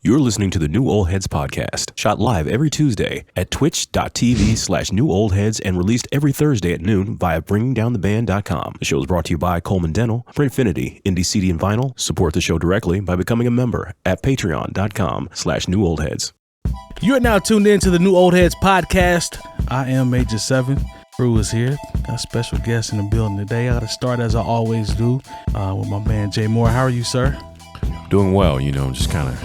You're listening to the New Old Heads podcast, shot live every Tuesday at twitch.tv/newoldheads and released every Thursday at noon via bringingdowntheband.com. The show is brought to you by Coleman Dental, Printfinity, Indie CD and Vinyl. Support the show directly by becoming a member at patreon.com/newoldheads. You are now tuned in to the New Old Heads podcast. I am Major 7. Crew is here. Got a special guest in the building today. I got to start as I always do with my man Jay Moore. How are you, sir? Doing well, just kind of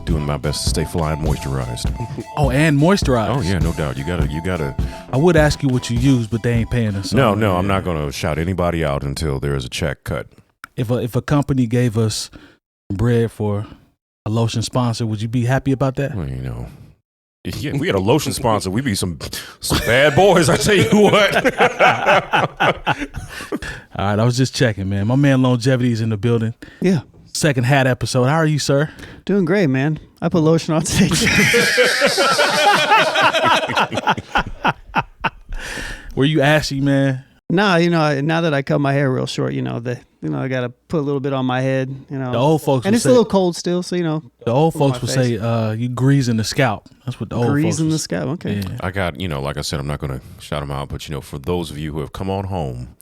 doing my best to stay fly and moisturized. Oh, and moisturized. Oh yeah, no doubt. You gotta. I would ask you what you use, but they ain't paying us. No, I'm not gonna shout anybody out until there is a check cut. If a company gave us bread for a lotion sponsor, would you be happy about that? Well, if we had a lotion sponsor, we'd be some bad boys. I tell you what. All right, I was just checking, man. My man Lonegevity is in the building. Yeah. Second hat episode. How are you, sir? Doing great, man. I put lotion on today. Were you ashy, man? Nah, now that I cut my hair real short, I got to put a little bit on my head, The old folks and it's a little cold still, so, The old folks will say, you greasing the scalp. That's what the old folks greasing the scalp, okay. Yeah. I got, like I said, I'm not going to shout them out, but, for those of you who have come on home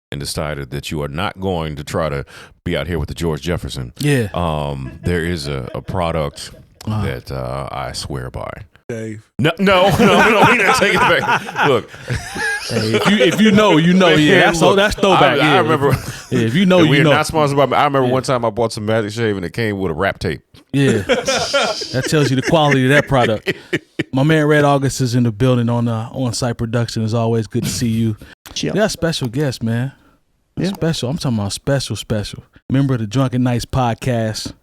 and decided that you are not going to try to be out here with the George Jefferson. Yeah. There is a product that I swear by. Dave. No, we didn't take it back. Look. Hey, if you know, yeah. That's throwback. I remember. Yeah, if you know, we are not sponsored by. I remember one time I bought some Magic Shave and it came with a wrap tape. Yeah, that tells you the quality of that product. My man Red August is in the building on site production. It's always good to see you. Yep. We got a special guest, man. Yeah. Special. I'm talking about special. Member of the Drunken Knights podcast.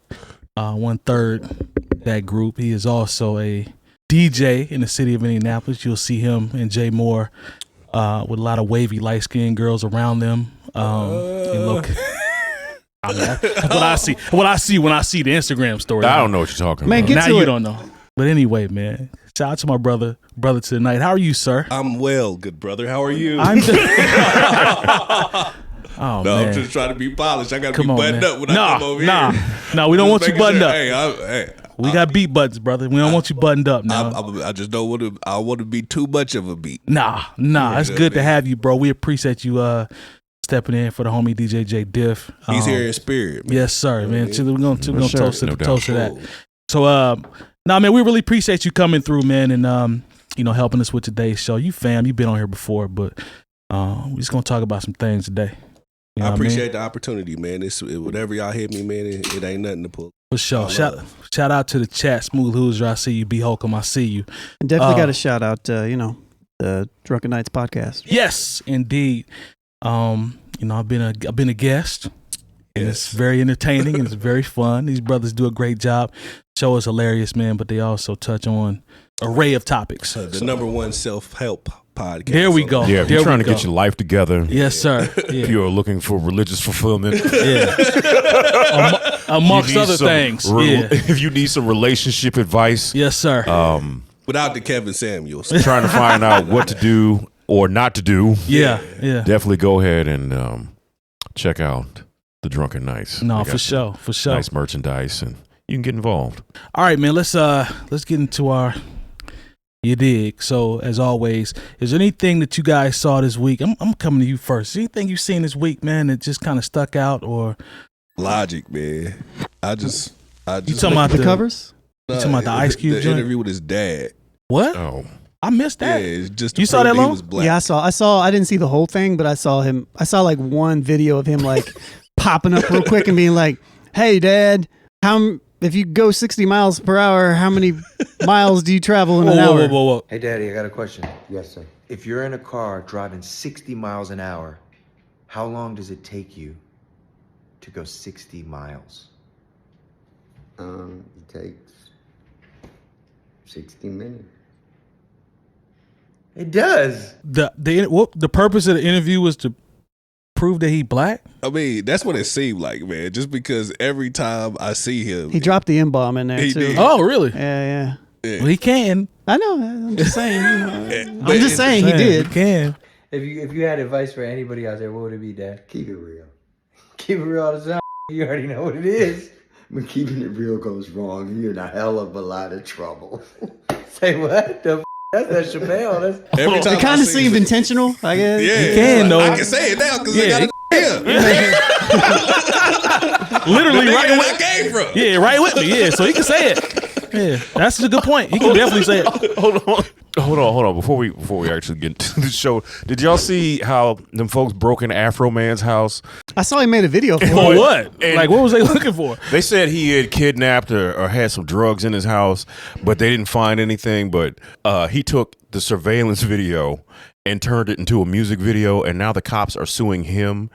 1/3 that group. He is also a DJ in the city of Indianapolis. You'll see him and Jay Moore with a lot of wavy, light-skinned girls around them. That's what I see when I see the Instagram story. I don't know what you're talking about. Get now to you it. don't know. But anyway, man, shout out to my brother to the night. How are you, sir? I'm well, good brother. How are you? Oh, no, man. I'm just trying to be polished. I got to be Come on, buttoned man. up when I come over here. No, we don't want you buttoned up. Hey, We got beat buttons, brother. We don't want you buttoned up now. I just don't want to. I want to be too much of a beat. Nah. It's good to have you, bro. We appreciate you stepping in for the homie DJ Jay Diff. He's here in spirit, man. Yes, sir, man. We're gonna toast to that. Cool. So, man, we really appreciate you coming through, man, and helping us with today's show. You fam, you've been on here before, but we're just gonna talk about some things today. You know I appreciate what the opportunity, man. Whatever y'all hit me, man, it ain't nothing to pull. For sure. Shout out to the chat, Smooth Hoosier. I see you, B Holcomb. I see you. And definitely got to shout out, the Drunken Knights podcast. Yes, indeed. I've been a guest. And it's very entertaining and it's very fun. These brothers do a great job. Show is hilarious, man, but they also touch on an array of topics. The number one self-help podcast. There we go. Yeah, if you're trying to get your life together. Yes, sir. Yeah. If you're looking for religious fulfillment. Yeah. Amongst other things. Yeah. If you need some relationship advice. Yes, sir. Without the Kevin Samuels. Trying to find out what to do or not to do. Yeah. Definitely go ahead and check out the Drunken Knights. No, for sure. Nice merchandise, and you can get involved. All right, man. Let's get into our. You dig. So as always, is there anything that you guys saw this week? I'm coming to you first. Anything you seen this week, man, that just kind of stuck out or? Logic, man. I just. You talking about the covers? You talking about the Ice Cube the joint? interview with his dad. What? Oh, I missed that. Yeah, it's just you saw that long? Yeah, I saw. I didn't see the whole thing, but I saw him. I saw like one video of him like popping up real quick and being like, "Hey, Dad, if you go 60 miles per hour, how many miles do you travel in an hour?" Whoa. Hey, Daddy, I got a question. Yes, sir. If you're in a car driving 60 miles an hour, how long does it take you to go 60 miles? It takes 60 minutes. It does. The purpose of the interview was to prove that he black? I mean, that's what it seemed like, man. Just because every time I see him, he dropped the M-bomb in there He too. did. Oh, really? Yeah. Well, he can. I know. I'm just saying. But I'm just saying he did. He can. If you had advice for anybody out there, what would it be, Dad? Keep it real. Keep it real all the time. You already know what it is. When keeping it real goes wrong, you're in a hell of a lot of trouble. Say what? That's that Chappelle. That's Every time It kind I of see seemed it- intentional, I guess. Yeah, You can, though. I can say it now because Yeah. I got a here. Literally The right nigga away. I came from. Yeah, right with me. Yeah, so he can say it. Yeah, that's a good point. He can definitely say it. Hold on. Before we actually get into the show, did y'all see how them folks broke in Afro Man's house? I saw he made a video for For it. what? And- Like, what was they looking for? They said he had kidnapped or had some drugs in his house, but they didn't find anything. But he took the surveillance video and turned it into a music video, and now the cops are suing him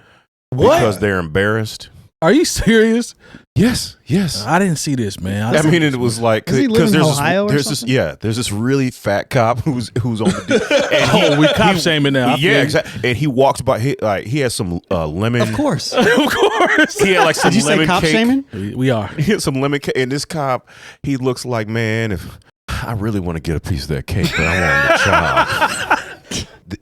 because they're embarrassed. Are you serious? Yes. I didn't see this, man. I mean, it was like Does he live in there's Ohio or there's something? there's this really fat cop who's on the Oh, we cop shaming now. I feel yeah, you. exactly. And he walks by. He has some lemon. Of course. Of course. He had like some Did you say lemon cop cake. shaming? We are. He had some lemon cake. And this cop, he looks like, man, if I really want to get a piece of that cake, but I want the child.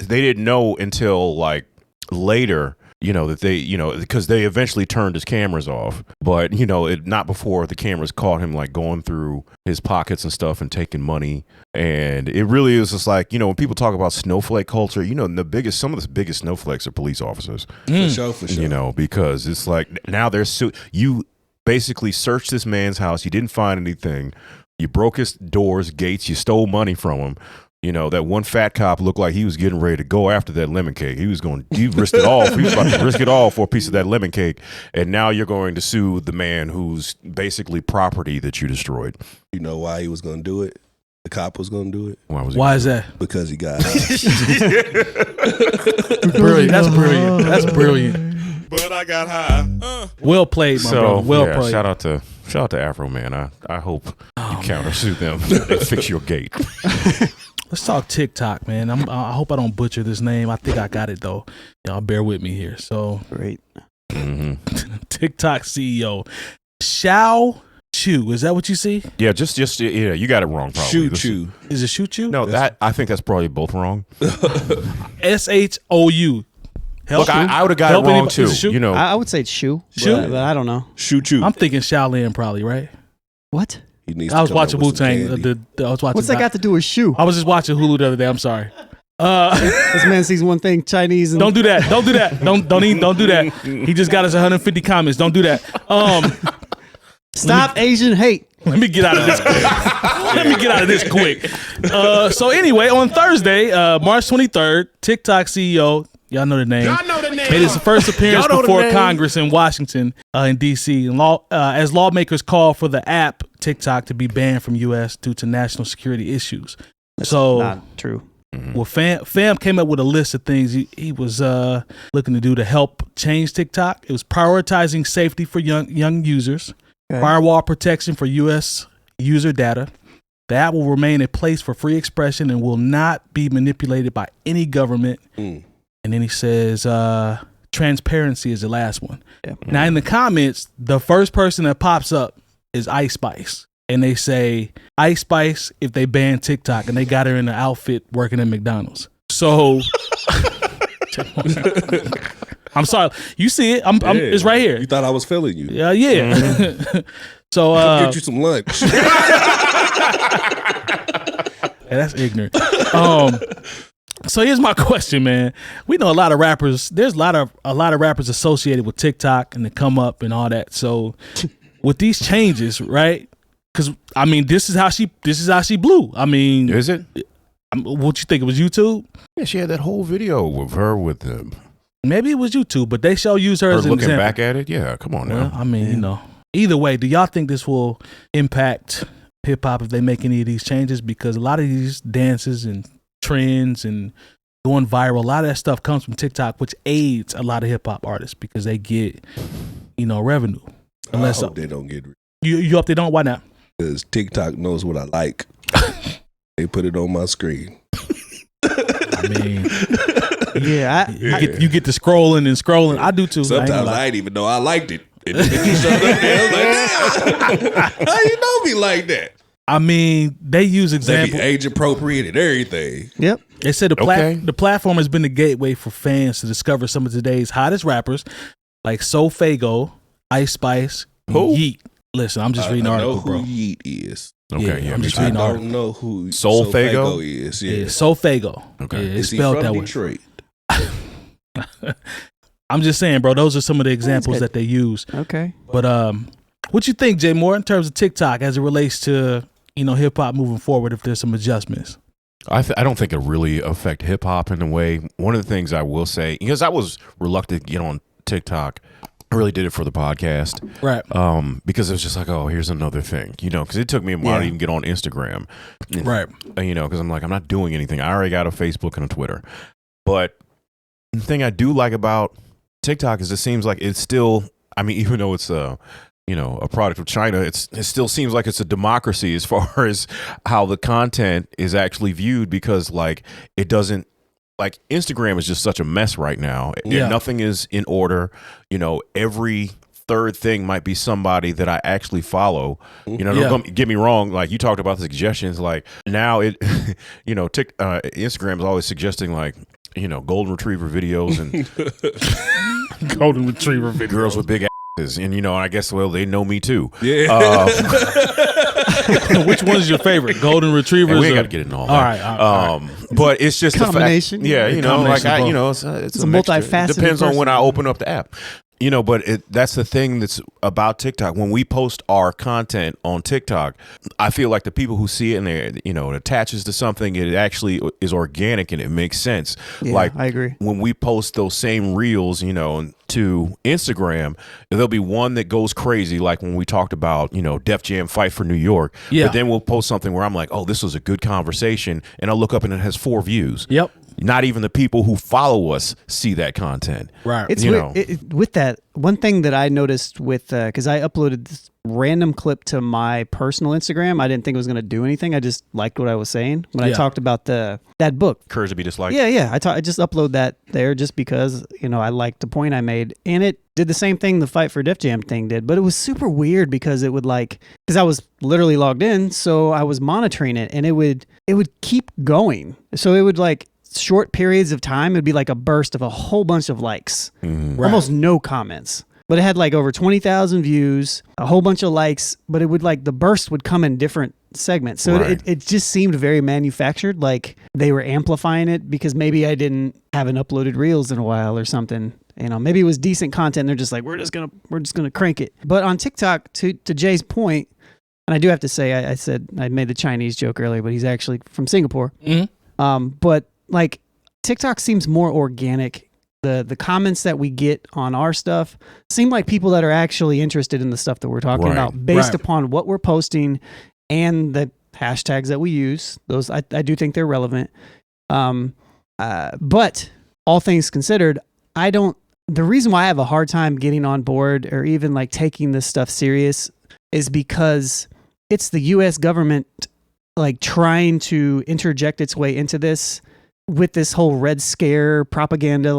They didn't know until like later. That they, because they eventually turned his cameras off, but not before the cameras caught him like going through his pockets and stuff and taking money. And it really is just like, when people talk about snowflake culture, some of the biggest snowflakes are police officers, For sure. because it's like now you basically searched this man's house. You didn't find anything. You broke his doors, gates, you stole money from him. That one fat cop looked like he was getting ready to go after that lemon cake. He risked it all. He was about to risk it all for a piece of that lemon cake. And now you're going to sue the man who's basically property that you destroyed. You know why he was going to do it? The cop was going to do it Why is that? because he got Brilliant. That's brilliant. But I got high. Well played, my brother. Well played. shout out to Afro Man. I hope you countersue them and fix your gate. Let's talk TikTok, man. I hope I don't butcher this name. I think I got it though. Y'all bear with me here. So, Great. TikTok CEO 𝐀𝐿 𝐶HU. Is that what you see? Yeah, just you got it wrong. Probably. Shoot you. Is it 𝐶HU? No, I think that's probably both wrong. 𝐻ou. Look, I would have got it wrong too. I would say it's shoe. Shoe? But I don't know. Shoot you. I'm thinking Shaolin probably, right? What? He needs I to was come up watching with Wu some Tang. candy. I was watching. What's that got to do with shoe? I was just watching Hulu the other day. I'm sorry. This man sees one thing, Chinese. And Don't do that. Don't do that. Don't do that. He just got us 150 comments. Don't do that. Stop Asian hate. Let me get out of this quick. So anyway, on Thursday, March 23rd, TikTok CEO, y'all know the name, made his first appearance before Congress in Washington, in D.C. And as lawmakers call for the app TikTok to be banned from U.S. due to national security issues. So Not true. well, Fam came up with a list of things he was looking to do to help change TikTok. It was prioritizing safety for young users, firewall protection for U.S. user data. The app will remain a place for free expression and will not be manipulated by any government. And then he says transparency is the last one. Yeah. Now, in the comments, the first person that pops up is Ice Spice. And they say, Ice Spice, if they ban TikTok, and they got her in an outfit working at McDonald's. So, I'm sorry. You see it. It's right here. You thought I was feeling you. Yeah. So, I'll get you some lunch. that's ignorant. So here's my question, man. We know a lot of rappers. There's a lot of rappers associated with TikTok and they come up and all that. So with these changes, right? Because I mean, this is how she blew. I mean, Is it? What you think? It was YouTube? Yeah, she had that whole video of her with them. Maybe it was YouTube, but they shall use her Her as an looking example. back at it. Yeah, come on Well, now. I mean, either way, do y'all think this will impact hip hop if they make any of these changes? Because a lot of these dances and trends and going viral, a lot of that stuff comes from TikTok, which aids a lot of hip hop artists because they get, revenue. I hope they don't get You hope they don't? Why not? because TikTok knows what I like. They put it on my screen. I mean, Yeah. you get to scrolling and scrolling. I do too. Sometimes I ain't even know I liked it. And then it just showed up there. I was like, damn, how you know me like that? I mean, they use They example. be age appropriate and everything. Yep. They said Okay. the platform has been the gateway for fans to discover some of today's hottest rappers like Sofago, Ice Spice, and Who? Yeet. Listen, I'm just reading the I know article, who bro. Yeet is. Okay, yeah, I'm me just too. I reading the don't article. know who Soulfago is. Yeah, Yeah. Soulfago. Okay. Yeah, it's Is he spelled from that way. Detroit? I'm just saying, bro. Those are some of the examples good. that they use. Okay. But what you think, Jay Moore, in terms of TikTok as it relates to hip hop moving forward? If there's some adjustments. I don't think it really affect hip hop in a way. One of the things I will say, because I was reluctant to get on TikTok, I really did it for the podcast, Right. because it was just like, oh, here's another thing, because it took me a while to even get on Instagram, Right. Because I'm like, I'm not doing anything. I already got a Facebook and a Twitter, but the thing I do like about TikTok is it seems like it's still, I mean, even though it's a product of China, it still seems like it's a democracy as far as how the content is actually viewed, because like it doesn't, like Instagram is just such a mess right now. Yeah. Nothing is in order. Every third thing might be somebody that I actually follow. Don't get me wrong. Like you talked about the suggestions, like now it, Instagram is always suggesting like, golden retriever videos and Golden retriever videos. girls with big asses. And, I guess, well, they know me too. Yeah. Which one's your favorite? Golden retrievers? And we ain't or- got to get into all All that. right. All right. But it's just Combination. The fact, Combination of both. it's a mixture. multifaceted It depends on when person. I open up the app. But that's the thing that's about TikTok. When we post our content on TikTok, I feel like the people who see it and it attaches to something, it actually is organic and it makes sense. Yeah, like I agree. when we post those same reels, to Instagram, there'll be one that goes crazy, like when we talked about, Def Jam Fight for New York. Yeah. But then we'll post something where I'm like, oh, this was a good conversation, and I'll look up and it has 4 views. Yep. Not even the people who follow us see that content. Right. It's You weird. With that, one thing that I noticed with because I uploaded this random clip to my personal Instagram. I didn't think it was going to do anything. I just liked what I was saying when I Yeah. talked about that book. Courage to be disliked. Yeah. I just upload that there just because I liked the point I made, and it did the same thing the Fight for Def Jam thing did. But it was super weird because it would because I was literally logged in, so I was monitoring it, and it would keep going. So it would short periods of time, it'd be like a burst of a whole bunch of likes, almost no comments. But it had over 20,000 views, a whole bunch of likes, but it would the burst would come in different segments. So Right. it just seemed very manufactured, like they were amplifying it because maybe I didn't haven't uploaded reels in a while or something. Maybe it was decent content and they're just we're just gonna crank it. But on TikTok, to Jay's point, and I do have to say, I said I made the Chinese joke earlier, but he's actually from Singapore. Mm-hmm. But TikTok seems more organic. The comments that we get on our stuff seem like people that are actually interested in the stuff that we're talking Right. about based Right. upon what we're posting and the hashtags that we use. Those I do think they're relevant. But all things considered, the reason why I have a hard time getting on board or even taking this stuff serious is because it's the US government trying to interject its way into this with this whole Red Scare propaganda,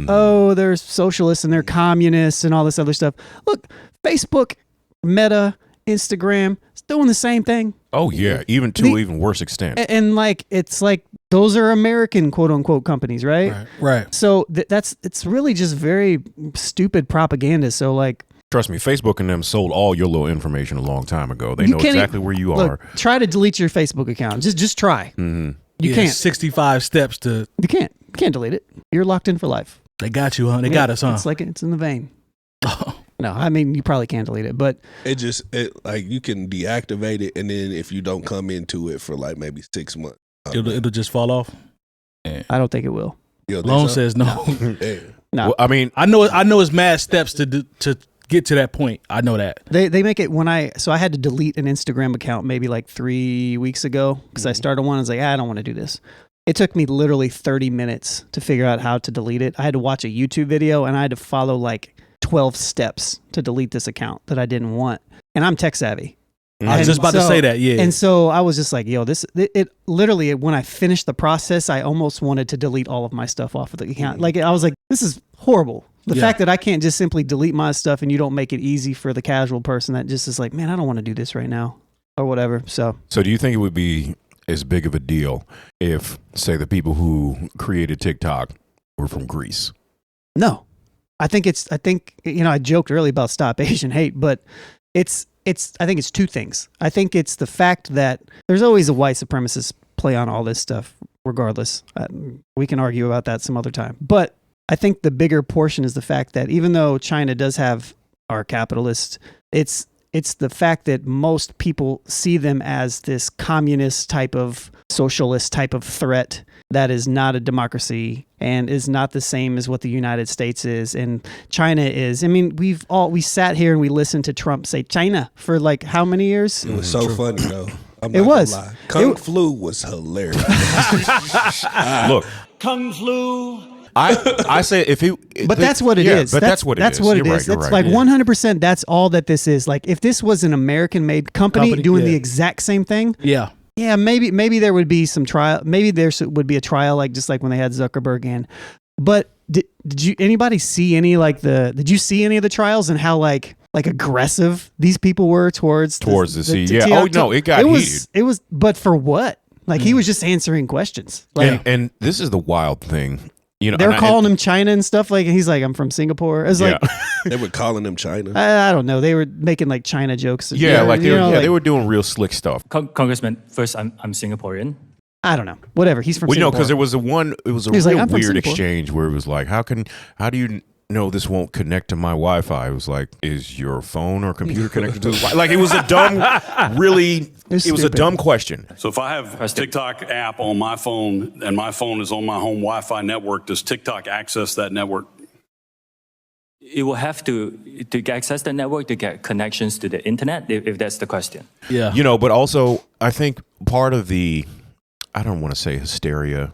oh, they're socialists and they're communists and all this other stuff. Look, Facebook, Meta, Instagram, it's doing the same thing. Oh yeah, even to an even worse extent. And it's those are American quote unquote companies, right? Right. So it's really just very stupid propaganda. So Trust me, Facebook and them sold all your little information a long time ago. They You know can't exactly where you look, are. try to delete your Facebook account. Just try. Mm-hmm. You can't. 65 steps to. You can't delete it. You're locked in for life. They got you, huh? They got us, huh? It's it's in the vein. No, I mean you probably can't delete it, but It you can deactivate it, and then if you don't come into it for maybe 6 months, It'll just fall off. I don't think it will. you think Lone so? says no. Damn. No, Well, I mean, I know it's mad steps to get to that point. I know that. they make it I had to delete an Instagram account maybe 3 weeks ago because I started one. I was like, I don't want to do this. It took me literally 30 minutes to figure out how to delete it. I had to watch a YouTube video and I had to follow 12 steps to delete this account that I didn't want. And I'm tech savvy. I was just about to say that, yeah. And so I was just it literally, when I finished the process, I almost wanted to delete all of my stuff off of the account. I was like, this is horrible. The fact that I can't just simply delete my stuff and you don't make it easy for the casual person that just is man, I don't want to do this right now or whatever. So do you think it would be as big of a deal if, say, the people who created TikTok were from Greece? no, I think I joked earlier about Stop Asian Hate, but it's I think it's two things. I think it's the fact that there's always a white supremacist play on all this stuff, regardless. We can argue about that some other time. But I think the bigger portion is the fact that even though China does have our capitalists, it's the fact that most people see them as this communist type of socialist type of threat that is not a democracy and is not the same as what the United States is and China is. I mean, we sat here and we listened to Trump say China for like how many years? It was so funny though. I'm It not was. gonna lie. Kung Flu was hilarious. Look, Kung Flu. I say if he, But that's what it is. But that's what it is. That's what it You're is. right, That's you're like right. 100%. That's all that this is. Like if this was an American-made company doing the exact same thing, Yeah. yeah, maybe there would be some trial. Maybe there would be a trial, like just like when they had Zuckerberg in. But did you anybody see any Did you see any of the trials and how like aggressive these people were towards the sea? Yeah. Oh no, it got heated. It was, but for what? Like he was just answering questions. Like And this is the wild thing. You know, they're calling him China and stuff. Like he's like, I'm from Singapore. I was like, They were calling him China. I don't know. They were making like China jokes. Yeah, like they you were, know, they were doing real slick stuff. Congressman, first, I'm Singaporean. I don't know. Whatever. He's from Well, you know, Singapore. because it was a He's like, real "I'm from weird Singapore." exchange where it was like, how do you know this won't connect to my Wi-Fi? It was like, is your phone or computer connected to the Wi-Fi? Like it was a dumb, really, it was a stupid. dumb question. So if I have a TikTok app on my phone and my phone is on my home Wi-Fi network, does TikTok access that network? It will have to access the network to get connections to the internet, if that's the question. Yeah. You know, but also I think part of the, I don't want to say hysteria,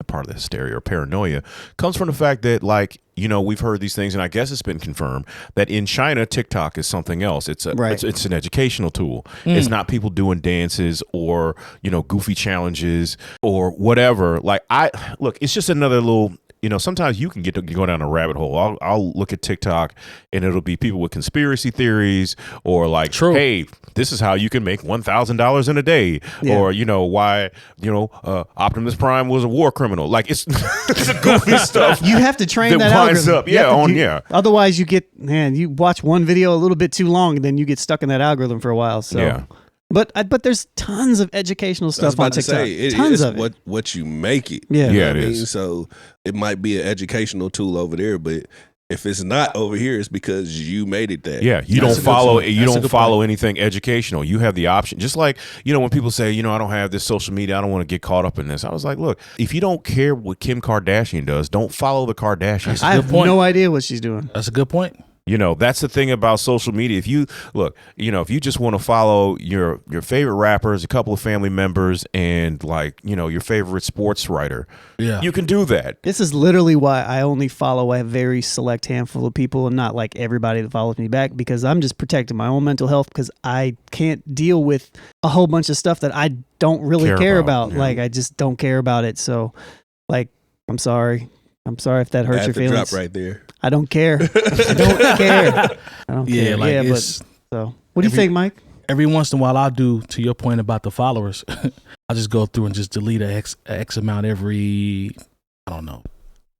part of the hysteria or paranoia comes from the fact that, like, you know, we've heard these things, and I guess it's been confirmed that in China, TikTok is something else. It's it's an educational tool. It's not people doing dances or, you know, goofy challenges or whatever. Like look, it's just another little. You know, sometimes you can go down a rabbit hole. I'll look at TikTok and it'll be people with conspiracy theories or like, hey, this is how you can make $1,000 in a day, or you know why Optimus Prime was a war criminal. Like it's the goofy stuff. You have to train that winds algorithm. up, Otherwise, you watch one video a little bit too long, and then you get stuck in that algorithm for a while. So. Yeah. But there's tons of educational stuff on TikTok. Tons of it. What you make it. Yeah, yeah, it is. is. So it might be an educational tool over there, but if it's not over here, it's because you made it that. Yeah, you don't follow anything educational. You have the option. Just like, you know, when people say, you know, I don't have this social media, I don't want to get caught up in this. I was like, look, if you don't care what Kim Kardashian does, don't follow the Kardashians. I have no idea what she's doing. That's a good point. You know, that's the thing about social media. If you if you just want to follow your favorite rappers, a couple of family members, and like, you know, your favorite sports writer, you can do that. This is literally why I only follow a very select handful of people and not like everybody that follows me back, because I'm just protecting my own mental health, because I can't deal with a whole bunch of stuff that I don't really care about. Yeah. Like I just don't care about it. So like, I'm sorry if that hurts your feelings. Drop right there. I don't care. I don't care. I don't care. Like yeah, it's, so what do you think, Mike? Every once in a while, I'll do, to your point about the followers, I'll just go through and just delete a X amount every, I don't know,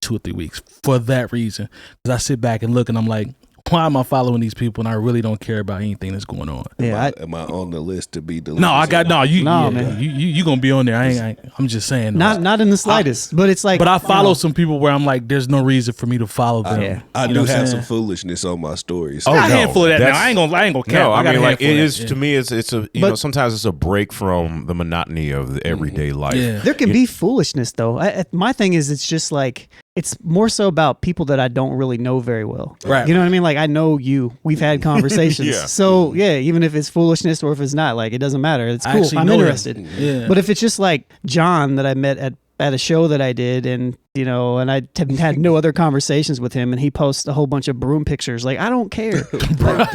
2 or 3 weeks for that reason. Because I sit back and look and I'm like, why am I following these people and I really don't care about anything that's going on? Yeah, Am I on the list to be deleted? man. You gonna be on there. I'm just saying. Not in the slightest. But it's like, but I follow some people where I'm like, there's no reason for me to follow them. I do have some foolishness on my stories. I got a handful of that now. I ain't gonna care. No, I got mean, a like handful it of is that, to me. It's a you know, sometimes it's a break from the monotony of the everyday life. Yeah. there can be foolishness though. My thing is, it's just like, it's more so about people that I don't really know very well. Right. You know what I mean? Like I know you. We've had conversations. Yeah. So yeah, even if it's foolishness or if it's not, like it doesn't matter. It's I cool. actually I'm know him. interested. Yeah. But if it's just like John that I met at a show that I did, and you know, and I had no other conversations with him, and he posts a whole bunch of broom pictures. Like I don't care. Broom, that'd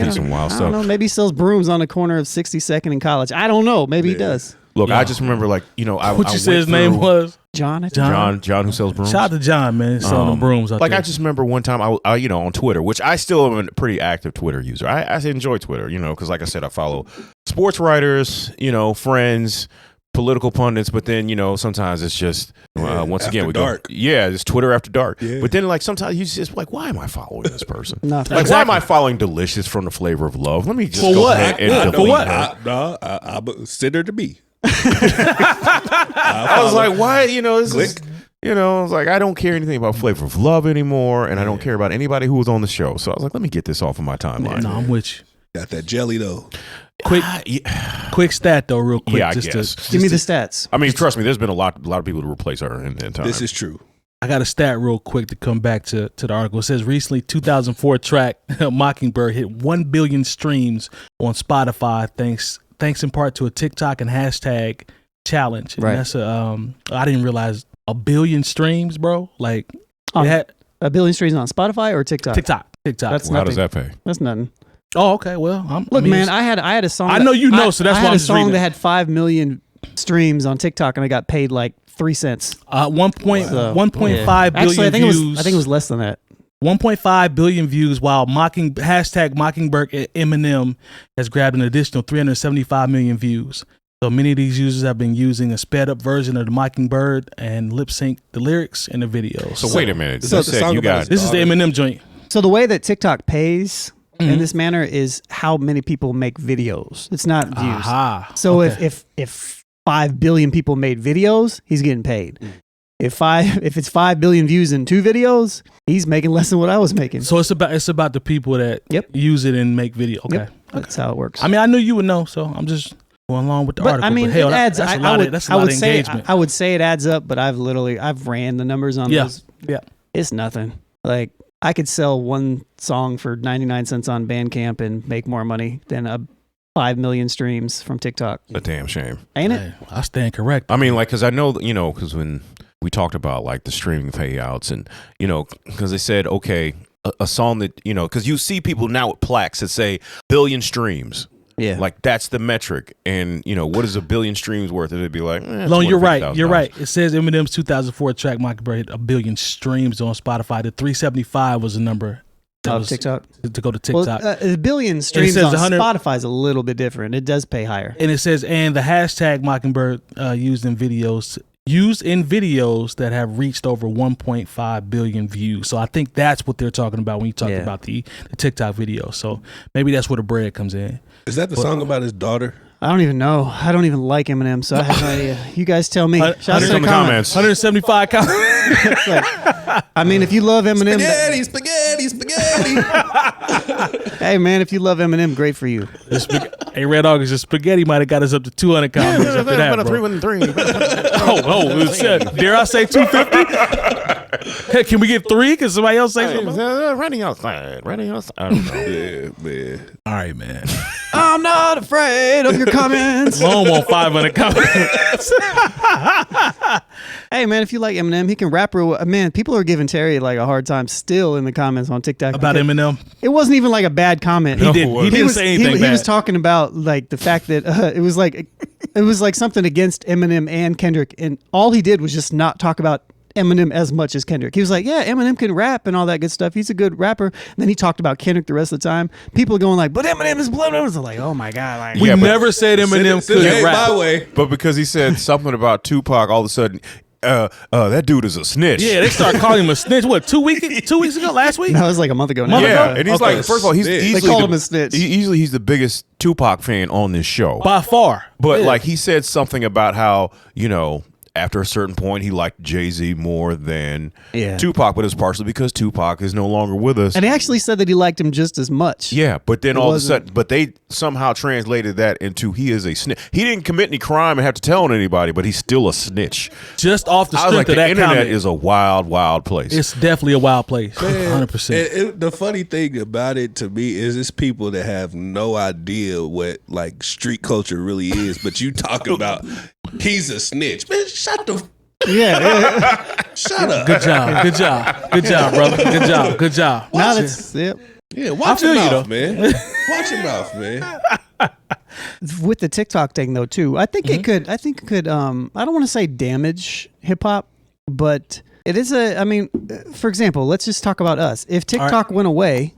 be some wild I don't know. stuff. Maybe he sells brooms on the corner of 62nd and College. I don't know. Maybe he does. Look, I just remember, like, you know, What you said his name was? John John who sells brooms. Shout out to John, man, selling them brooms out Like, there. I just remember one time I you know, on Twitter, which I still am a pretty active Twitter user. I enjoy Twitter, you know, because like I said, I follow sports writers, you know, friends, political pundits, but then sometimes it's just once after again we dark. it's Twitter after dark. Yeah. But then like sometimes you just like, why am I following this person? Nothing. Like why am I following Delicious from the Flavor of Love? Let me just For go what? ahead and Yeah, for delete what? her. I consider to be. I was like, why? This is, Click. I was like, I don't care anything about Flavor of Love anymore, and I don't care about anybody who was on the show. So I was like, let me get this off of my timeline. No, I'm with you. Got that jelly though. Quick stat though, real quick. Yeah, I just guess. To, Give me the stats. I mean, trust me, there's been a lot of people to replace her in time. This is true. I got a stat real quick to come back to the article. It says recently 2004 track Mockingbird hit 1 billion streams on Spotify thanks in part to a TikTok and hashtag challenge. And Right. that's I didn't realize 1 billion streams, bro. Like On it had 1 billion streams on Spotify or TikTok? TikTok. That's How does nothing. that pay? That's nothing. Oh, okay. Well, Look, man, I had a song. I know you know, so that's I why had I'm a just song reading that it. had 5 million streams on TikTok, and I got paid like 3 cents. 1.5 So, billion Actually, I think views. I think it was less than that. 1.5 billion views, while hashtag Mockingbird Eminem has grabbed an additional 375 million views. So many of these users have been using a sped up version of the Mockingbird and lip sync the lyrics in the videos. So wait a minute. So You the said song you about got his This is the Eminem joint. So the way that TikTok pays Mm-hmm. in this manner is how many people make videos. It's not views. Aha. So Okay. if 5 billion people made videos, he's getting paid. If it's 5 billion views in 2 videos, he's making less than what I was making. So it's about the people that use it and make video. Okay. Yep, that's how it works. I mean, I knew you would know, so I'm just going along with the But article. I mean, hell, it adds. that's a I lot would, of, that's a I lot would of say engagement. I would say it adds up, but I've ran the numbers on those. Yeah. It's nothing. Like I could sell one song for 99 cents on Bandcamp and make more money than 5 million streams from TikTok. a damn shame. Ain't it? Hey, I stand correct. I mean, like, because I know, because when we talked about like the streaming payouts and, because they said, okay, a song that, because you see people now with plaques that say billion streams. Yeah. Like that's the metric. And, what is a billion streams worth? It'd be like, Lone, you're right. $250,000. You're right. It says Eminem's 2004 track Mockingbird hit 1 billion streams on Spotify. The 375 was the number that was TikTok. to go to TikTok. Well, a billion streams says on 100 Spotify is a little bit different. It does pay higher. And it says, and the hashtag Mockingbird used in videos that have reached over 1.5 billion views. So I think that's what they're talking about when you talk about the TikTok video. So maybe that's where the bread comes in. Is that the song about his daughter? I don't even know. I don't even like Eminem, so I have no idea. You guys tell me. Shout out to Here's some the comments. 175 comments. It's like, I mean, if you love Eminem, Spaghetti. hey man, if you love Eminem, great for you. Hey, Red August, the spaghetti might have got us up to 200 comments after that, bro. 313. Shit. Dare I say 250? Hey, can we get 3? Can somebody else say something? Running outside. I don't know. Yeah, man. All right, man. I'm not afraid of your comments. Lone want 500 comments. Hey man, if you like Eminem, he can rap real well. Man, people are giving Terry like a hard time still in the comments on TikTok About because Eminem? It wasn't even like a bad comment. He didn't say anything He bad. was talking about like the fact that it was like something against Eminem and Kendrick, and all he did was just not talk about Eminem as much as Kendrick. He was like, yeah, Eminem can rap and all that good stuff. He's a good rapper. And then he talked about Kendrick the rest of the time. People are going like, but Eminem is blood. I was like, oh my God. Like, We never said Eminem Send couldn't it rap. my way. But because he said something about Tupac, all of a sudden, that dude is a snitch. Yeah, they start calling him a snitch. What, 2 weeks ago? Last week? no, it was like a month ago now. Yeah, and he's Okay. like, first of all, he's They easily called him a snitch. Easily, he's the biggest Tupac fan on this show. By far. But Yeah. like he said something about how, after a certain point, he liked Jay-Z more than Tupac, but it's partially because Tupac is no longer with us. And he actually said that he liked him just as much. Yeah, but then It all of a wasn't- sudden, but they somehow translated that into he is a snitch. He didn't commit any crime and have to tell anybody, but he's still a snitch. Just off the I was strength like, of the that internet comment, is a wild, wild place. it's definitely a wild place. 100%. And the funny thing about it to me is it's people that have no idea what like street culture really is, but you talk about he's a snitch. Man, shut up. Good job, brother. Good job. Now that's Yeah, watch feel your you, mouth, though. man. Watch your mouth, man. with the TikTok thing though too. I think it could. I don't want to say damage hip hop, but it is for example, let's just talk about us. If TikTok went away,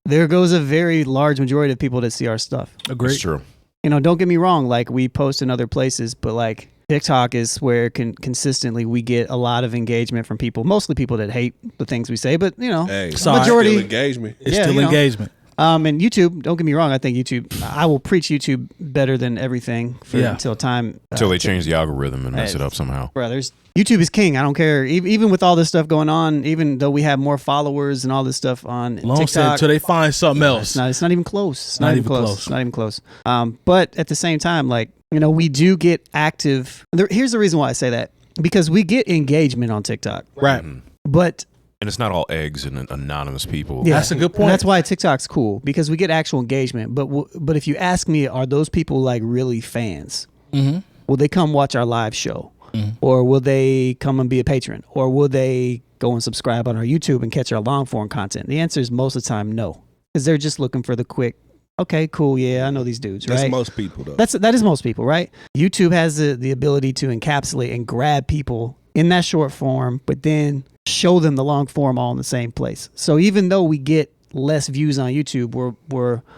there goes a very large majority of people that see our stuff. Agreed. It's true. don't get me wrong. Like we post in other places, but like TikTok is where consistently we get a lot of engagement from people, mostly people that hate the things we say, but Hey, majority still engagement. It's Yeah, still engagement. And YouTube, don't get me wrong. I think YouTube, I will preach YouTube better than everything until they change the algorithm and mess it up somehow. Brothers, YouTube is king. I don't care. Even with all this stuff going on, even though we have more followers and all this stuff on Long said TikTok, till they find something else. It's not even close. It's not even close. It's not even close. But at the same time, like, we do get active. Here's the reason why I say that. Because we get engagement on TikTok. Right. But and it's not all eggs and anonymous people. yeah, that's a good point. And that's why TikTok's cool, because we get actual engagement. But if you ask me, are those people like really fans? Mm-hmm. Will they come watch our live show? Mm-hmm. Or will they come and be a patron? Or will they go and subscribe on our YouTube and catch our long form content? The answer is most of the time no, because they're just looking for the quick, okay, cool, yeah, I know these dudes, right? That's most people, though. That is most people, right? YouTube has the ability to encapsulate and grab people in that short form, but then show them the long form all in the same place. So even though we get less views on YouTube,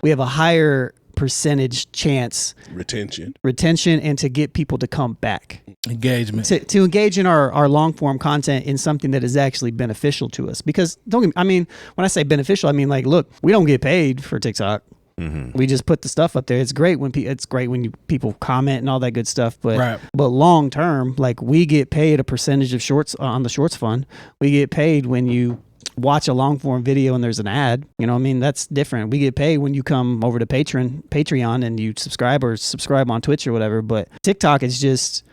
we have a higher percentage chance retention and to get people to come back, engagement, to engage in our long form content in something that is actually beneficial to us. Because when I say beneficial, I mean, like, look, we don't get paid for TikTok. Mm-hmm. We just put the stuff up there. It's great when people comment and all that good stuff. But long term, like, we get paid a percentage of shorts on the Shorts Fund. We get paid when you watch a long form video and there's an ad. That's different. We get paid when you come over to Patreon and you subscribe on Twitch or whatever. But TikTok is just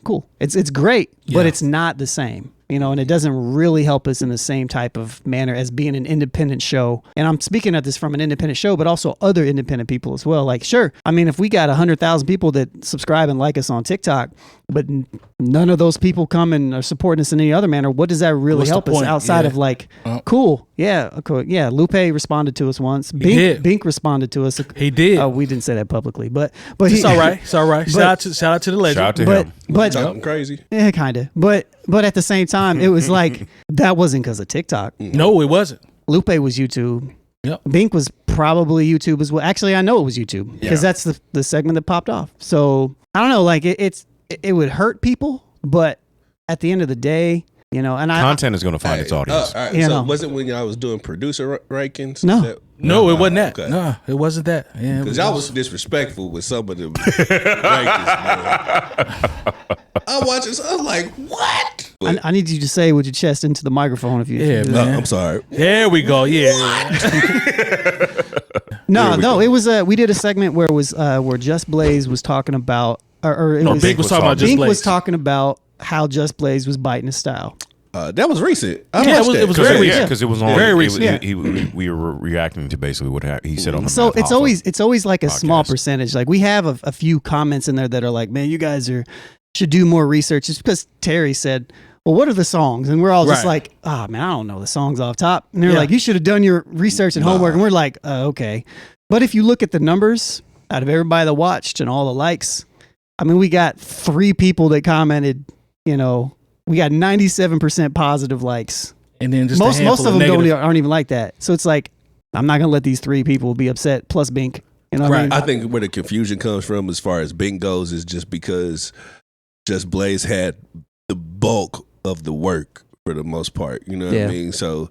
cool. It's great, but it's not the same. And it doesn't really help us in the same type of manner as being an independent show. And I'm speaking of this from an independent show, but also other independent people as well. Like, sure, if we got 100,000 people that subscribe and like us on TikTok, but none of those people come and are supporting us in any other manner, what does that really help us outside of like, cool, yeah, Lupe responded to us once. Bink responded to us. He did. We didn't say that publicly, but it's all right. It's all right. Shout out to the legend. Shout out to him. But something crazy. Yeah, kind of. But at the same time, it was like, that wasn't because of TikTok. No, it wasn't. Lupe was YouTube. Yep. Bink was probably YouTube as well. Actually, I know it was YouTube because that's the segment that popped off. So I don't know, like it would hurt people, but at the end of the day, content is going to find its audience. All right, so was it when y'all was doing producer rankings? No. It wasn't that. Okay. No, it wasn't that. Yeah, because y'all was disrespectful with some of them rankings, man. I watched this. I was like, what? I need you to say with your chest into the microphone if you. Yeah, man. I'm sorry. There we go. Yeah. No. It was we did a segment where it was where Just Blaze was talking about, Bink was talking about Just Blaze. Bink was talking about how Just Blaze was biting his style. That was recent. It was very recent. Because it was on. Very recent. We were reacting to basically what he said on the. So Math it's always like a podcast. small percentage. Like, we have a few comments in there that are like, man, you guys should do more research. Just because Terry said, well, what are the songs? And we're all just like, man, I don't know the songs off top. And they're like, you should have done your research and homework. And we're like, okay. But if you look at the numbers out of everybody that watched and all the likes, we got 3 people that commented. We got 97% positive likes, and then just most of them aren't even like that. So it's like, I'm not gonna let these 3 people be upset. Plus Bink, I think where the confusion comes from, as far as Bink goes, is just because Just Blaze had the bulk of the work for the most part. You know what I mean? So,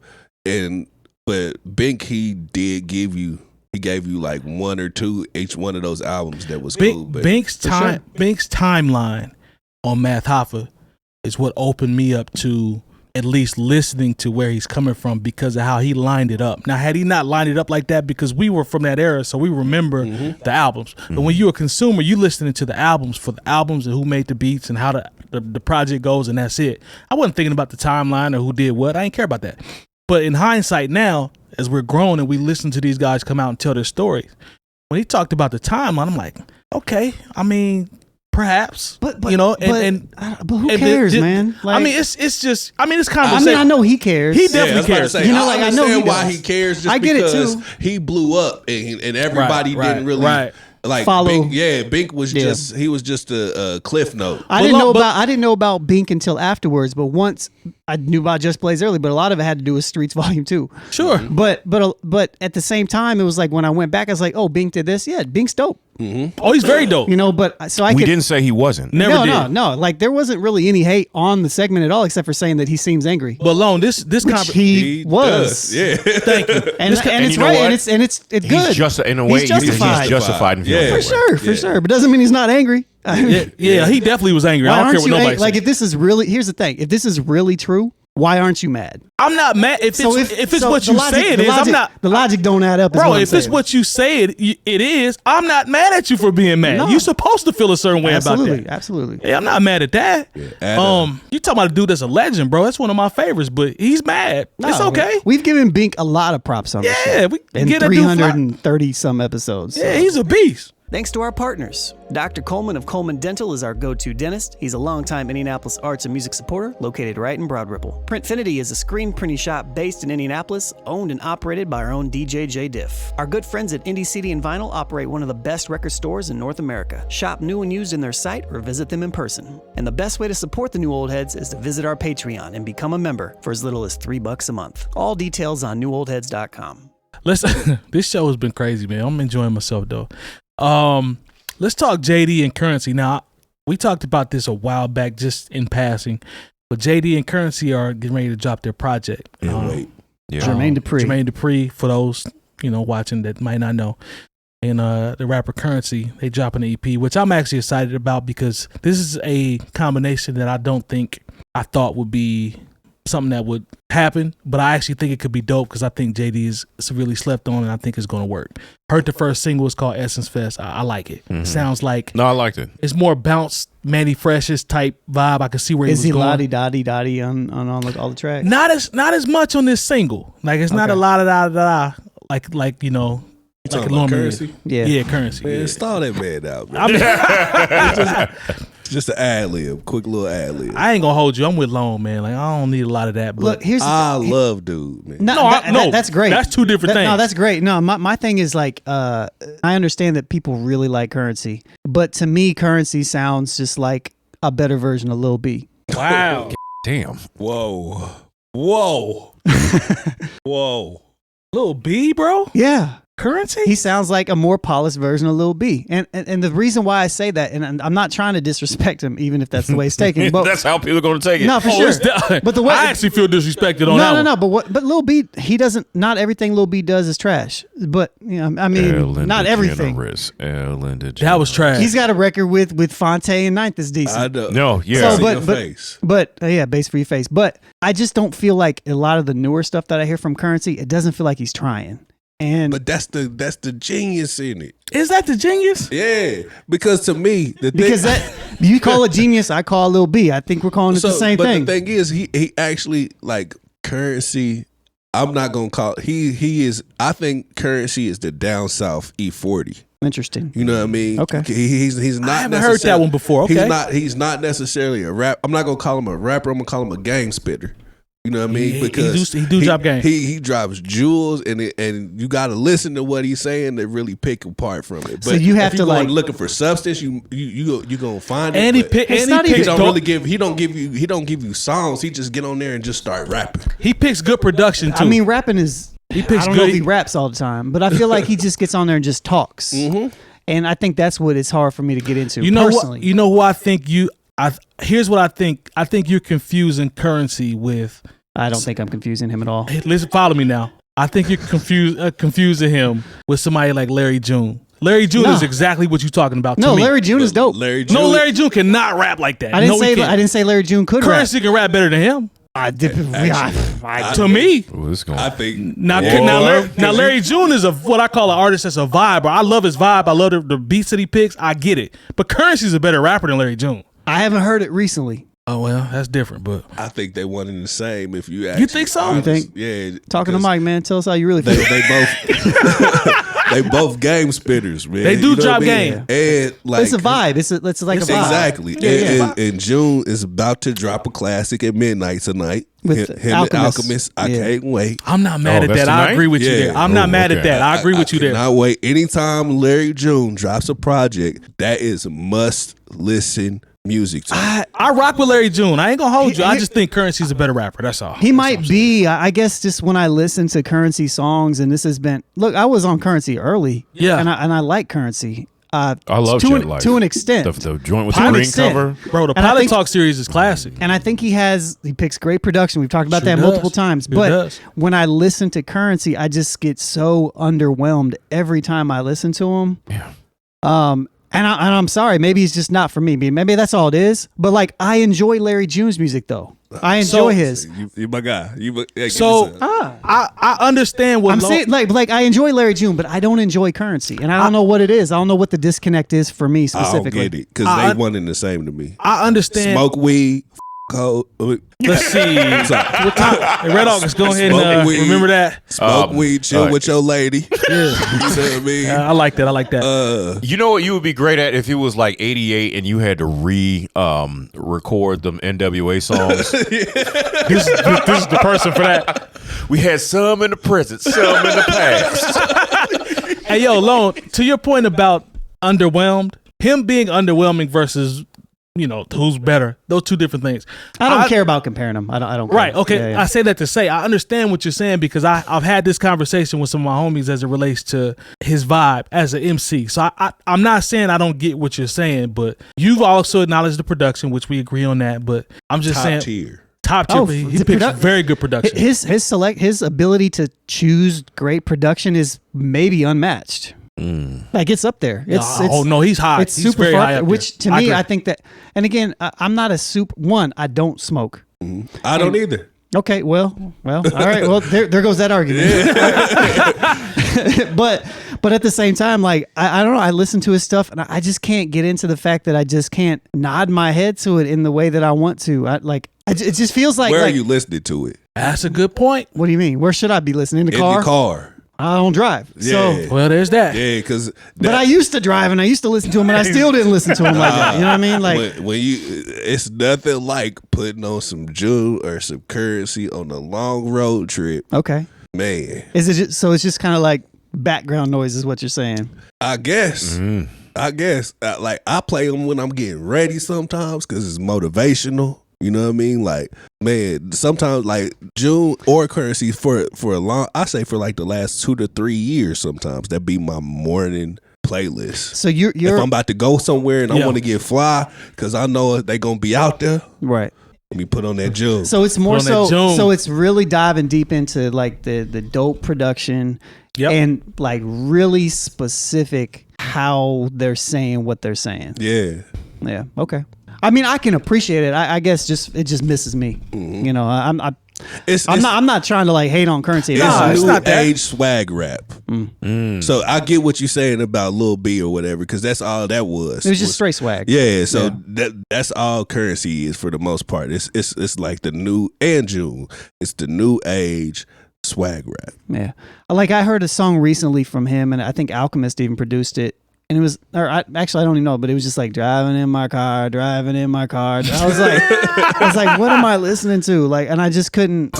but Bink, he gave you like 1 or 2 each one of those albums that was cool. But Bink's timeline on Math Hoffa is what opened me up to at least listening to where he's coming from because of how he lined it up. Now, had he not lined it up like that, because we were from that era, so we remember the albums. But when you're a consumer, you listening to the albums for the albums and who made the beats and how the project goes, and that's it. I wasn't thinking about the timeline or who did what. I didn't care about that. But in hindsight now, as we're grown and we listen to these guys come out and tell their stories, when he talked about the timeline, I'm like, okay, perhaps, but who cares, man? Like, it's just, it's kind of. I know he cares. He definitely cares. I understand why he cares. Just I get it too. He blew up, and everybody didn't really like follow. Bink was just he was just a cliff note. I didn't know about Bink until afterwards. But once I knew about Just Blaze early, but a lot of it had to do with Streets Volume 2. Sure. But at the same time, it was like when I went back, I was like, oh, Bink did this. Yeah, Bink's dope. Oh, he's very dope. You know, but so We didn't say he wasn't. Never did. No. Like there wasn't really any hate on the segment at all, except for saying that he seems angry. But Lone, this Which he was. does. Yeah. Thank you. And it's you know right, what? and it's good. He's just in a way. He's justified. He's justified in feeling Yeah. that way. For sure. But doesn't mean he's not angry. Yeah, he definitely was angry. I Why don't care aren't what you nobody ang- like says. if this is really here's the thing, if this is really true, why aren't you mad? I'm not mad. If it's what you say it is, I'm not. The logic don't add up. Bro, if it's what you say it is, I'm not mad at you for being mad. No. You're supposed to feel a certain way about that. Absolutely. Yeah, I'm not mad at that. You talking about a dude that's a legend, bro. That's one of my favorites, but he's mad. It's okay. We've given Bink a lot of props on this show. Yeah, we in get that dude 330 some episodes. Yeah, he's a beast. Thanks to our partners. Dr. Coleman of Coleman Dental is our go-to dentist. He's a longtime Indianapolis arts and music supporter located right in Broad Ripple. Printfinity is a screen printing shop based in Indianapolis, owned and operated by our own DJ Jay Diff. Our good friends at Indie CD and Vinyl operate one of the best record stores in North America. Shop new and used in their site or visit them in person. And the best way to support the New Old Heads is to visit our Patreon and become a member for as little as $3 a month. All details on newoldheads.com. This show has been crazy, man. I'm enjoying myself though. Let's talk JD and Currency. Now, we talked about this a while back just in passing, but JD and Currency are getting ready to drop their project. Jermaine Dupri, for those, watching that might not know. And the rapper Currency, they dropping an EP, which I'm actually excited about because this is a combination that I thought would be something that would happen, but I actually think it could be dope because I think JD is severely slept on and I think it's going to work. Heard the first single, it's called Essence Fest. I like it. It sounds like I liked it. It's more bounce, Manny Fresh's type vibe. I can see where is he was going. Ladidadidadidah on all the tracks? Not as much on this single. Like it's not a lot of da like like it normally is. Currency? Yeah, Currency. Man, Yeah. stall that man out, man. Just an ad lib, quick little ad lib. I ain't gonna hold you. I'm with Lone, man. Like I don't need a lot of that. But Look, here's I love dude, man. No, that's great. That's two different things. No, that's great. No, my thing is like, I understand that people really like Currency, but to me, Currency sounds just like a better version of Lil B. Wow. Damn. Whoa. Lil B, bro? Yeah. Currency? He sounds like a more polished version of Lil B. And the reason why I say that, and I'm not trying to disrespect him, even if that's the way it's taken. But That's how people are going to take it. no, for sure. But the way I actually feel disrespected on that one. no. But Lil B, he doesn't. Not everything Lil B does is trash. But I mean, not everything. That was trash. He's got a record with Fonte and Ninth is decent. I know. No, yeah. So, but face. Bass for your face. But I just don't feel like a lot of the newer stuff that I hear from Currency, it doesn't feel like he's trying. But that's the genius in it. Is that the genius? Yeah, because to me, that you call it genius, I call Lil B. I think we're calling it the same thing. But the thing is, he actually like Currency. I'm not gonna call he is. I think Currency is the down south E40. Interesting. You know what I mean? Okay. He's not. I haven't heard that one before. Okay. He's not necessarily a rap. I'm not gonna call him a rapper. I'm gonna call him a game spitter. You know what I mean? He Because do drop game. He drops jewels, and you got to listen to what he's saying to really pick apart from it. But So you have if to, you're like- looking for substance, you gonna find it. And he but pick, and not he even- picks he don't dope- really he don't give you songs. He just get on there and just start rapping. He picks good production too. I mean, rapping is. He picks I don't know good- if he raps all the time, but I feel like he just gets on there and just talks. Mm-hmm. And I think that's what it's hard for me to get into. you know personally. what? You know who I think you. Here's what I think. I think you're confusing Currency with. I don't think I'm confusing him at all. Hey, listen, follow me now. I think you're confusing him with somebody like Larry June. Larry June No. is exactly what you're talking about. No, to me. Larry June is dope. Larry June, Larry June cannot rap like that. I didn't No, he say can't. I didn't say Larry June could rap. Currency can rap better than him. To me. I think Now Larry June is what I call an artist that's a vibe. I love his vibe. I love the beats that he picks. I get it. But Currency's a better rapper than Larry June. I haven't heard it recently. Oh well, that's different. But I think they one and the same. If you actually, think so? honest. You think? Yeah. Talking to because Mike, man. Tell us how you really feel. They both they both game spitters, man. They do You know drop what I mean? game. And like It's a vibe. It's like a vibe. Exactly. And June is about to drop a classic at midnight tonight. With him and Alchemist. Alchemist. I Yeah. can't wait. I'm not mad at that's that. I tonight? agree with you Yeah. there. I'm not mad at okay. that. I agree with you there. Cannot wait. Anytime Larry June drops a project, that is must listen music to. I rock with Larry June. I ain't gonna hold you. I just think Currency's a better rapper. That's all. He might be. I guess just when I listen to Currency songs, and this has been look, I was on Currency early. Yeah. and I like Currency. I love to Jet an, Life. to an extent. The joint with To the an green extent. cover. Bro, the And I Pilot think- Talk series is classic. And I think he picks great production. We've talked about Sure that multiple does. times. Sure But does. when I listen to Currency, I just get so underwhelmed every time I listen to him. Yeah. And I'm sorry, maybe it's just not for me. Maybe that's all it is. But like, I enjoy Larry June's music though. I enjoy his. You my guy. So I understand what I'm saying like I enjoy Larry June, but I don't enjoy Currency, and I don't know what it is. I don't know what the disconnect is for me I specifically. don't get it because they one and the same to me. I understand. Smoke weed, cold. Let's see. What time? Hey, Red August, go ahead Smoke and weed. remember that. Smoke weed, chill right. with your lady. Yeah. You know what I mean? I like that. I like that. You know what you would be great at if it was like 88 and you had to record them NWA songs. This is the person for that. We had some in the present, some in the past. Hey, yo, Lone, to your point about underwhelmed, him being underwhelming versus, who's better, those two different things. I don't care about comparing them. I don't. Care. Right. Okay. Yeah, yeah. I say that to say I understand what you're saying because I've had this conversation with some of my homies as it relates to his vibe as an MC. So I'm not saying I don't get what you're saying, but you've also acknowledged the production, which we agree on that. But I'm just saying top tier. Oh, He the picks produ- very good production. His ability to choose great production is maybe unmatched. Like it's up there. It's no, he's high. It's He's super very far. high up Which there. to me, agree. I think that. And again, I don't smoke. I don't either. Okay, well, all right. Well, there goes that argument. but at the same time, like I don't know. I listen to his stuff, and I just can't get into the fact that I just can't nod my head to it in the way that I want to. It just feels like. Where are you listening to it? That's a good point. What do you mean? Where should I be listening? In the car? In the car. I don't drive. Yeah. So, Well, there's that. Yeah, because but I used to drive, and I used to listen to him, and I still didn't listen to him like that. You know what I mean? Like when it's nothing like putting on some June or some Currency on a long road trip. okay. Man, Is it just, so? It's just kind of like background noise, is what you're saying? I guess. Like I play them when I'm getting ready sometimes because it's motivational. You know what I mean? Like, man, sometimes like June or Currency for a long, I say for like the last 2 to 3 years, sometimes that be my morning playlist. So you're If I'm about to go somewhere and I Yeah. want to get fly because I know they gonna be out there, right. let me put on that June. So it's more Put on that so. June. So it's really diving deep into like the dope production, Yep. and like really specific how they're saying what they're saying. Yeah. Yeah. Okay. I mean, I can appreciate it. I guess it just misses me. You know, I'm not trying to like hate on Currency. It's it's new not that. age swag rap. So I get what you're saying about Lil B or whatever, because that's all that was. It was just straight swag. Yeah, so that's all Currency is for the most part. It's like the new and June. It's the new age swag rap. Yeah. Like I heard a song recently from him, and I think Alchemist even produced it. And it was, I don't even know, but it was just like driving in my car. I was like, what am I listening to? Like, and I just couldn't.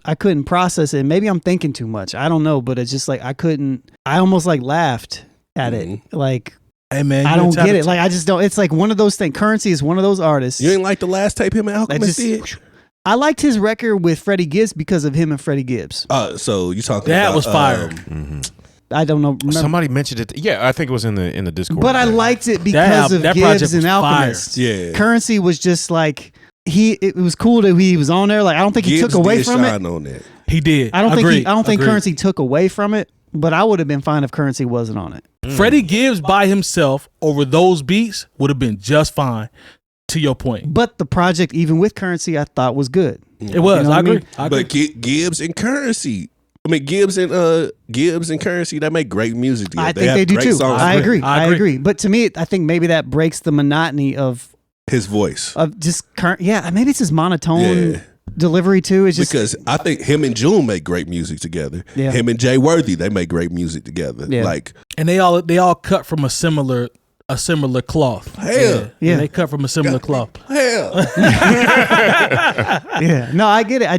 I couldn't process it. Maybe I'm thinking too much. I don't know, but it's just like I almost like laughed at it. Like, Hey man, I don't get it. Like I just don't. It's like one of those things. Currency is one of those artists. You ain't like the last tape him and Alchemist did? I liked his record with Freddie Gibbs because of him and Freddie Gibbs. So you talking That about, was fire. I don't know. Remember. Somebody mentioned it. Yeah, I think it was in the Discord. But I liked it because of that Gibbs project and was fire. Alchemist. Yeah. Currency was just like it was cool that he was on there. Like I don't think he Gibbs took away did from shine it. on that. He did. I don't think Agreed. Currency took away from it. But I would have been fine if Currency wasn't on it. Freddie Gibbs by himself over those beats would have been just fine. To your point, But the project, even with Currency, I thought was good. it was. You know what I I mean? agree. I agree. But Gibbs and Currency. I mean, Gibbs and Currency, they make great music together. I think have they do great too. songs. I agree. I I agree. agree. But to me, I think maybe that breaks the monotony of His voice. just current. Yeah, maybe it's his monotone Yeah. delivery too. It's just Because I think him and June make great music together. Yeah. Him and Jay Worthy, they make great music together. Yeah. Like, And they all cut from a similar cloth. Hell. Yeah. They cut from a similar cloth. hell. yeah. No, I get it. I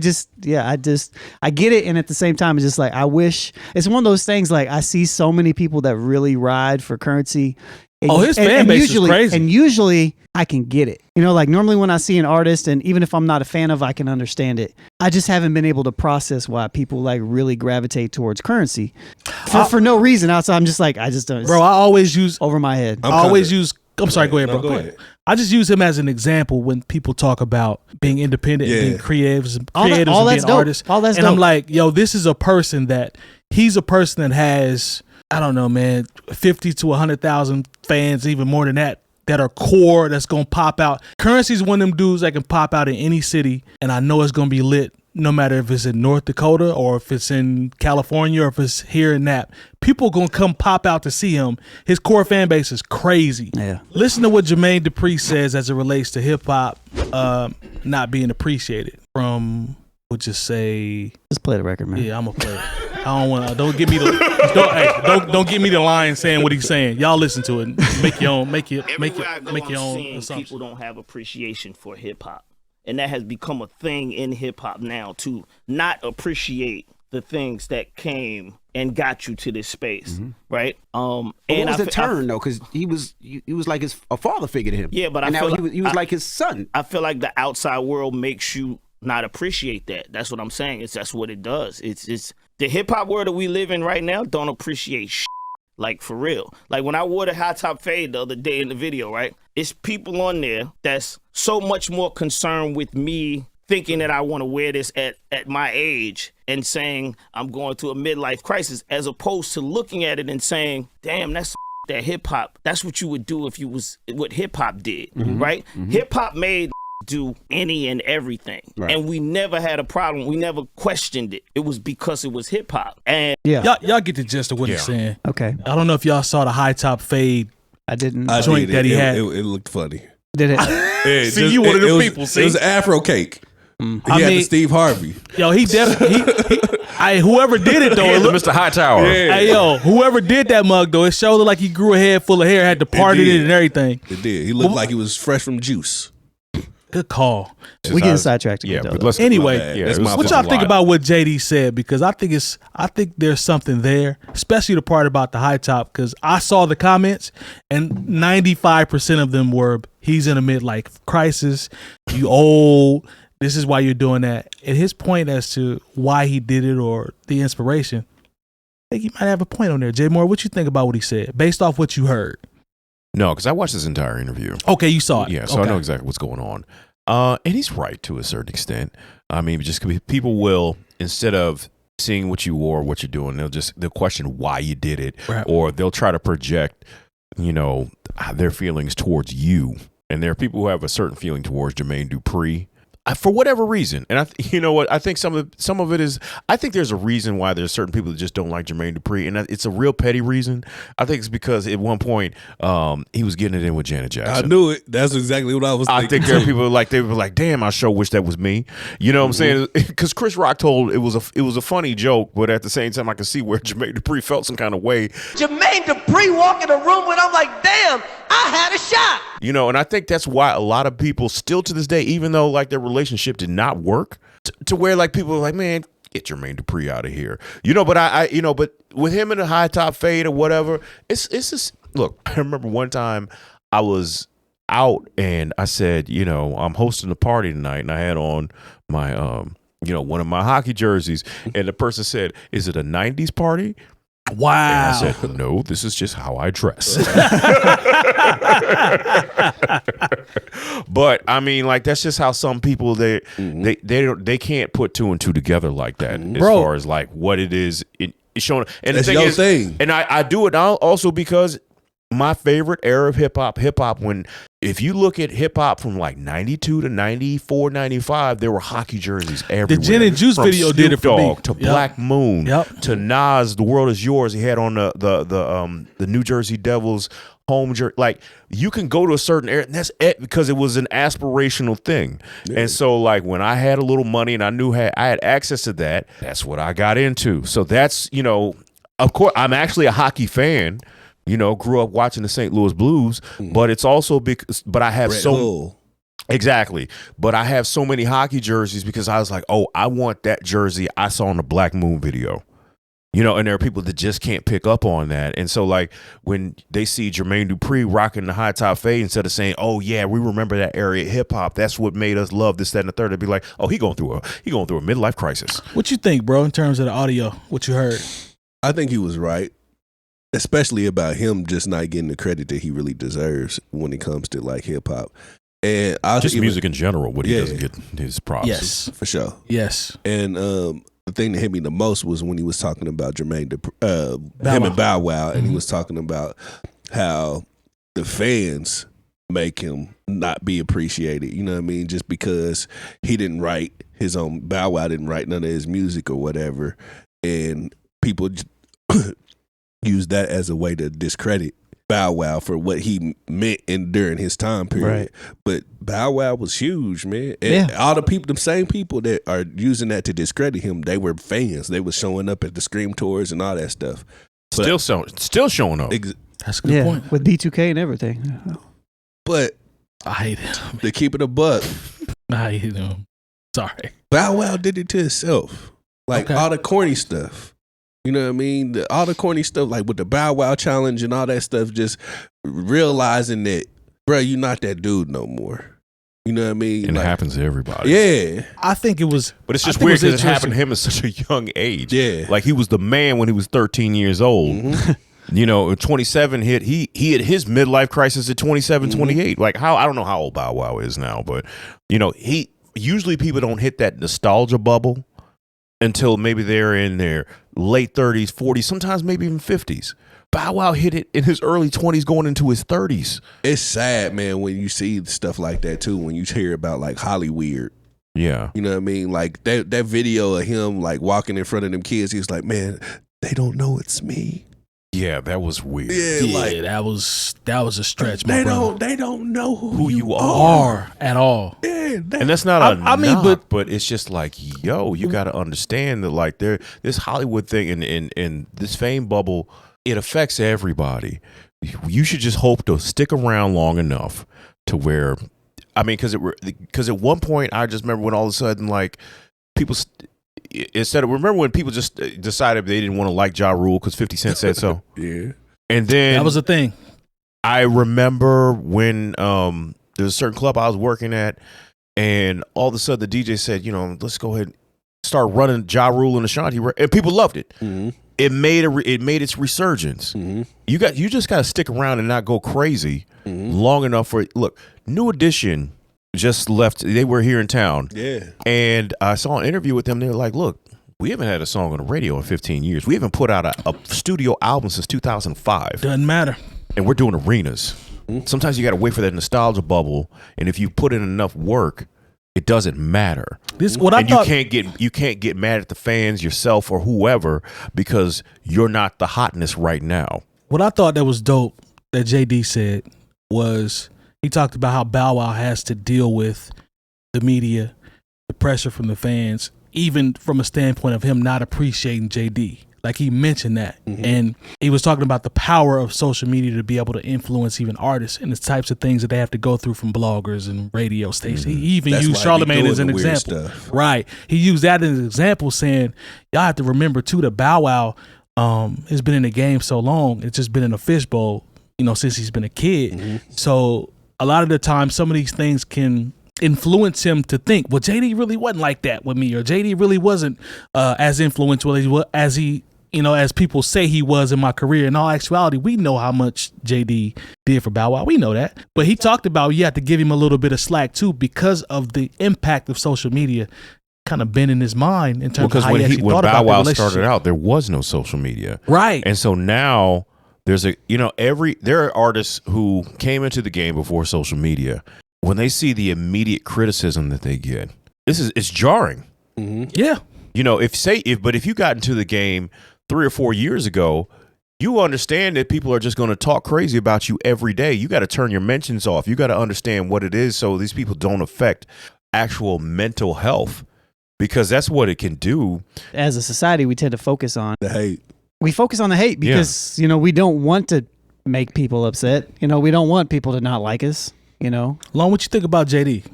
get it. And at the same time, it's just like, I wish it's one of those things. Like I see so many people that really ride for Currency. His fan base usually, is crazy. And usually I can get it. You know, like normally when I see an artist, and even if I'm not a fan of, I can understand it. I just haven't been able to process why people like really gravitate towards Currency for no reason outside. I'm just like, I just don't. Bro, I always use over my head. I'm sorry, go ahead, bro. Go ahead. I just use him as an example when people talk about being independent and being creatives and being artists. That's and dope. I'm like, yo, this is a person that he's a person that has, I don't know, man, 50 to 100,000 fans, even more than that are core, that's going to pop out. Currency's one of them dudes that can pop out in any city, and I know it's going to be lit no matter if it's in North Dakota or if it's in California or if it's here in Nap. People going to come pop out to see him. His core fan base is crazy. Yeah. Listen to what Jermaine Dupri says as it relates to hip-hop not being appreciated from, we'll just say... Just play the record, man. Yeah, I'm going to play it. I don't want to. Don't give me the. Don't give me the line saying what he's saying. Y'all listen to it. And make your own. Make your own assumption. People don't have appreciation for hip hop, and that has become a thing in hip hop now to not appreciate the things that came and got you to this space, right? And what was the turn though? Because he was like a father figure to him. Yeah, but and I now feel he was like his son. I feel like the outside world makes you not appreciate that. That's what I'm saying. That's what it does. It's the hip hop world that we live in right now don't appreciate shit. Like for real. Like when I wore the high top fade the other day in the video, right? It's people on there that's so much more concerned with me thinking that I want to wear this at my age and saying I'm going through a midlife crisis, as opposed to looking at it and saying, damn, that's that hip hop. That's what you would do if you was what hip hop did, right? Hip hop made do any and everything, and we never had a problem. We never questioned it. It was because it was hip hop. And y'all get the gist of what he's saying. Okay. I don't know if y'all saw the high top fade. I didn't. Joint that he had. It looked funny. Did it? See, you one of the people. See, it was Afro Cake. He I had mean, the Steve Harvey. Yo, he definitely. Whoever did it though, it looked, Mr. Hightower. Yeah. Hey yo, whoever did that mug though, it showed like he grew a head full of hair, had departed it and everything. It did. He looked like he was fresh from juice. Good call. We getting sidetracked. Yeah, again, but though. let's Anyway, yeah, what y'all think about what JD said? Because I think there's something there, especially the part about the high top. Because I saw the comments, and 95% of them were, "He's in a midlife crisis. You old. This is why you're doing that." And his point as to why he did it or the inspiration, I think he might have a point on there. Jay Moore, what you think about what he said, based off what you heard? No, because I watched this entire interview. Okay, you saw it. Yeah, so I know exactly what's going on. And he's right to a certain extent. I mean, just people will, instead of seeing what you wore, what you're doing, they'll question why you did it, or they'll try to project, their feelings towards you. And there are people who have a certain feeling towards Jermaine Dupri. For whatever reason, and you know what, I think some of it is, I think there's a reason why there's certain people that just don't like Jermaine Dupri, and it's a real petty reason. I think it's because at one point he was getting it in with Janet Jackson. I knew it. That's exactly what I was thinking. I think there are people they were like, damn, I sure wish that was me. You know what I'm saying? Because Chris Rock told it was a funny joke, but at the same time, I can see where Jermaine Dupri felt some kind of way. Jermaine Dupri walk in the room when I'm like, damn, I had a shot. And I think that's why a lot of people still to this day, even though like their relationship did not work, to where like people are like, man, get Jermaine Dupri out of here. But but with him in a high top fade or whatever, it's just, look, I remember one time I was out and I said, I'm hosting a party tonight, and I had on my one of my hockey jerseys, and the person said, is it a 90s party? Wow. And I said, no, this is just how I dress. But I mean, like, that's just how some people they can't put two and two together like that, as far as like what it is. It's showing, and that's the your thing is, thing. and I do it also because my favorite era of hip hop, when if you look at hip hop from like 92 to 94, 95, there were hockey jerseys everywhere. The Gin and Juice from video Snoop did it for me. Dogg to Black Moon to Nas, The World Is Yours. He had on the New Jersey Devils home jersey. Like, you can go to a certain area, and that's it, because it was an aspirational thing. Yeah. And so like when I had a little money and I knew I had access to that, that's what I got into. So that's, of course, I'm actually a hockey fan. Grew up watching the St. Louis Blues, but it's also because, but I have exactly, but I have so many hockey jerseys because I was like, oh, I want that jersey I saw in the Black Moon video. You know, and there are people that just can't pick up on that. And so, like, when they see Jermaine Dupri rocking the high top fade, instead of saying, "Oh yeah, we remember that area of hip hop. That's what made us love this, that, and the third," they'd be like, "Oh, he going through a midlife crisis." What you think, bro, in terms of the audio? What you heard? I think he was right, especially about him just not getting the credit that he really deserves when it comes to like hip hop and just music in general. What he doesn't get his props. Yes, for sure. Yes, and the thing that hit me the most was when he was talking about Jermaine, him and Bow Wow, and he was talking about how the fans make him not be appreciated. You know what I mean? Just because he didn't write his own, Bow Wow didn't write none of his music or whatever, and people use that as a way to discredit Bow Wow for what he meant during his time period. Right. But Bow Wow was huge, man. And all the people, the same people that are using that to discredit him, they were fans. They were showing up at the Scream tours and all that stuff. Still showing up. That's a good point. With B2K and everything. But I hate him. To keep it a buck, I hate him. Sorry. Bow Wow did it to himself. Like all the corny stuff. You know what I mean? All the corny stuff, like with the Bow Wow challenge and all that stuff, just realizing that, bro, you're not that dude no more. You know what I mean? And like, it happens to everybody. Yeah. I think it was. But it's just weird because it happened to him at such a young age. Yeah. Like he was the man when he was 13 years old. Mm-hmm. You know, 27 hit, he hit his midlife crisis at 27, 28. Like I don't know how old Bow Wow is now, but, you know, usually people don't hit that nostalgia bubble until maybe they're in their late 30s, 40s, sometimes maybe even 50s. Bow Wow hit it in his early 20s going into his 30s. It's sad, man, when you see stuff like that, too, when you hear about, like, Hollyweird. Yeah. You know what I mean? Like, that video of him, like, walking in front of them kids, he was like, man, they don't know it's me. Yeah, that was weird. Yeah, like, that was a stretch, my brother. They don't know who you are at all. Yeah, and that's not a knock, but it's just like, yo, you got to understand that, like, this Hollywood thing and this fame bubble, it affects everybody. You should just hope to stick around long enough to where, I mean, because at one point I just remember when all of a sudden, like, people remember when people just decided they didn't want to like Ja Rule because 50 Cent said so. Yeah, and then that was the thing. I remember when there was a certain club I was working at, and all of a sudden the DJ said, you know, let's go ahead and start running Ja Rule and Ashanti, and people loved it. Mm-hmm. It made its resurgence. Mm-hmm. You just got to stick around and not go crazy long enough for it. Look, New Edition just left. They were here in town. Yeah. And I saw an interview with them. They were like, look, we haven't had a song on the radio in 15 years. We haven't put out a studio album since 2005. Doesn't matter. And we're doing arenas. Sometimes you got to wait for that nostalgia bubble. And if you put in enough work, it doesn't matter. You can't get mad at the fans, yourself, or whoever, because you're not the hotness right now. What I thought that was dope that JD said was he talked about how Bow Wow has to deal with the media, the pressure from the fans, even from a standpoint of him not appreciating JD. Like he mentioned that. And he was talking about the power of social media to be able to influence even artists and the types of things that they have to go through from bloggers and radio stations. He even used Charlamagne as an example. Right. He used that as an example, saying, y'all have to remember too that Bow Wow has been in the game so long. It's just been in a fishbowl, you know, since he's been a kid. So a lot of the time, some of these things can influence him to think, well, JD really wasn't like that with me, or JD really wasn't as influential as he, you know, as people say he was in my career. In all actuality, we know how much JD did for Bow Wow. We know that. But he talked about you have to give him a little bit of slack too because of the impact of social media kind of been in his mind in terms of how he actually thought about the relationship. When Bow Wow started out, there was no social media. Right. And so now there's there are artists who came into the game before social media. When they see the immediate criticism that they get, it's jarring. Yeah. You know, if you got into the game 3 or 4 years ago, you understand that people are just going to talk crazy about you every day. You got to turn your mentions off. You got to understand what it is so these people don't affect actual mental health, because that's what it can do. As a society, we tend to focus on the hate. We focus on the hate because, you know, we don't want to make people upset. You know, we don't want people to not like us, you know. Lon, what you think about JD?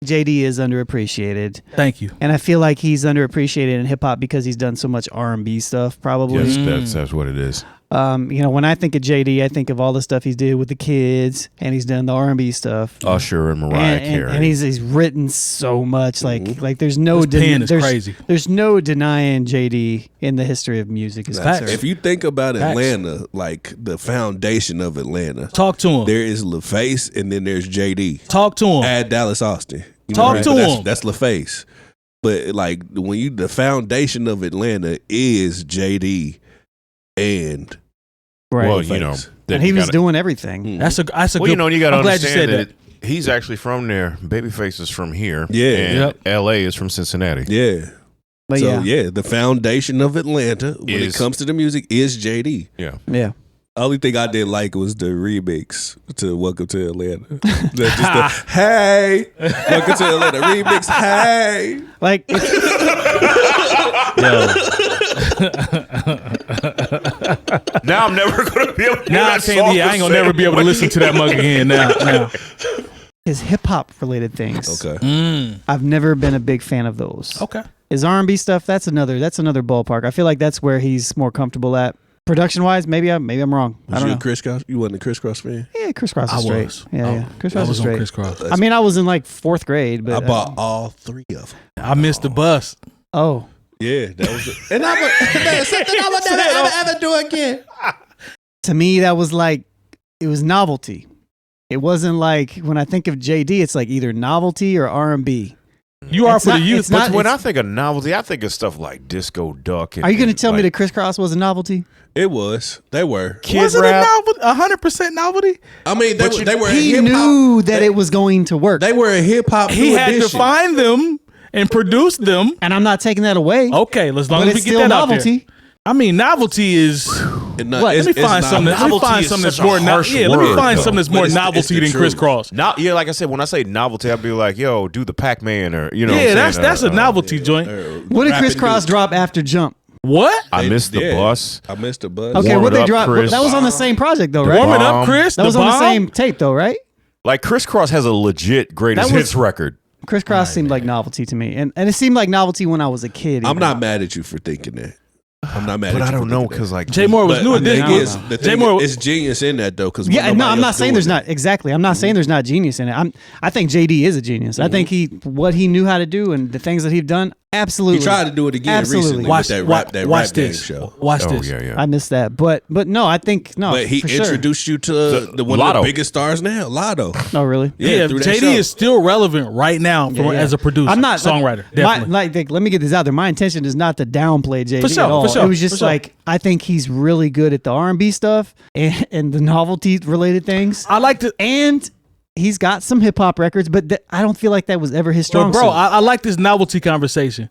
JD is underappreciated. Thank you. And I feel like he's underappreciated in hip hop because he's done so much R&B stuff. Probably. Yes, that's what it is. When I think of JD, I think of all the stuff he's did with the kids, and he's done the R&B stuff. Usher and Mariah Carey, and he's written so much. Like there's no His pen is crazy. There's no denying JD in the history of music. If you think about Atlanta, like the foundation of Atlanta, talk to him. There is LaFace, and then there's JD. Talk to him. Add Dallas Austin. Talk to him. That's LaFace. But like when the foundation of Atlanta is JD and. Right. Well, you know, and he was doing everything. That's a well, good. You know, you got to I'm glad you understand said that he's actually from there. Babyface is from here. Yeah. And L.A. is from Cincinnati. Yeah. But so the foundation of Atlanta when it comes to the music is JD. Yeah. Yeah. Only thing I didn't like was the remix to Welcome to Atlanta. Hey, Welcome to Atlanta remix. Hey, like, now I'm never going to be able to now I can't. I ain't gonna never be able to listen to that mug again. Now. His hip hop related things. Okay. I've never been a big fan of those. Okay. His R&B stuff, that's another ballpark. I feel like that's where he's more comfortable at. Production wise, maybe I'm wrong. I don't know. Crisscross? You wasn't a Crisscross fan? Yeah, Crisscross is straight. Was. Yeah. Crisscross is on straight. Crisscross. I mean, I was in like 4th grade, but I bought all 3 of them. I missed the bus. Oh. Yeah, that was and I would something I would never ever do again. To me, that was like, it was novelty. It wasn't like, when I think of JD, it's like either novelty or R&B. You are for the youth. But when I think of novelty, I think of stuff like Disco Duck. Are you going to tell me that Crisscross was a novelty? It was. They were. Was it a novelty? 100% novelty? I mean, they were. He knew that it was going to work. They were a hip hop. He had to find them and produce them. And I'm not taking that away. Okay, as long as we get that novelty. out there. I mean, novelty is. What? Let me find something. Let me find something that's more. Let me find something that's more novelty than Crisscross. Yeah, like I said, when I say novelty, I'd be like, "Yo, do the Pac-Man," or you know. Yeah, that's a novelty joint. What did Crisscross drop after Jump? What? I missed the bus. I missed the bus. Okay, what they dropped? Chris. That was on the same project though, right? Warming up, Chris. That was on the same tape though, right? Like Crisscross has a legit greatest hits record. Crisscross seemed like novelty to me, and it seemed like novelty when I was a kid. I'm not mad at you for thinking that. I'm not mad But at you. I don't know because like Jay Moore was new edition. The thing is genius in that though. Because I'm not saying there's not exactly. I'm not saying there's not genius in it. I think JD is a genius. I think what he knew how to do and the things that he'd done. Absolutely. He tried to do it again recently with that rap game show. Watch Oh this. yeah. I missed that, but no, I think no. But he for sure. introduced you to one of the biggest stars now, Lotto. Oh really? Yeah, through that JD show. is still relevant right now as a producer. I'm not songwriter. Definitely. Let me get this out there. My intention is not to downplay JD For sure, at all. for sure, It was just for sure. like I think he's really good at the R&B stuff and the novelty related things. I like to and. He's got some hip hop records, but I don't feel like that was ever his strong suit. suit. I like this novelty conversation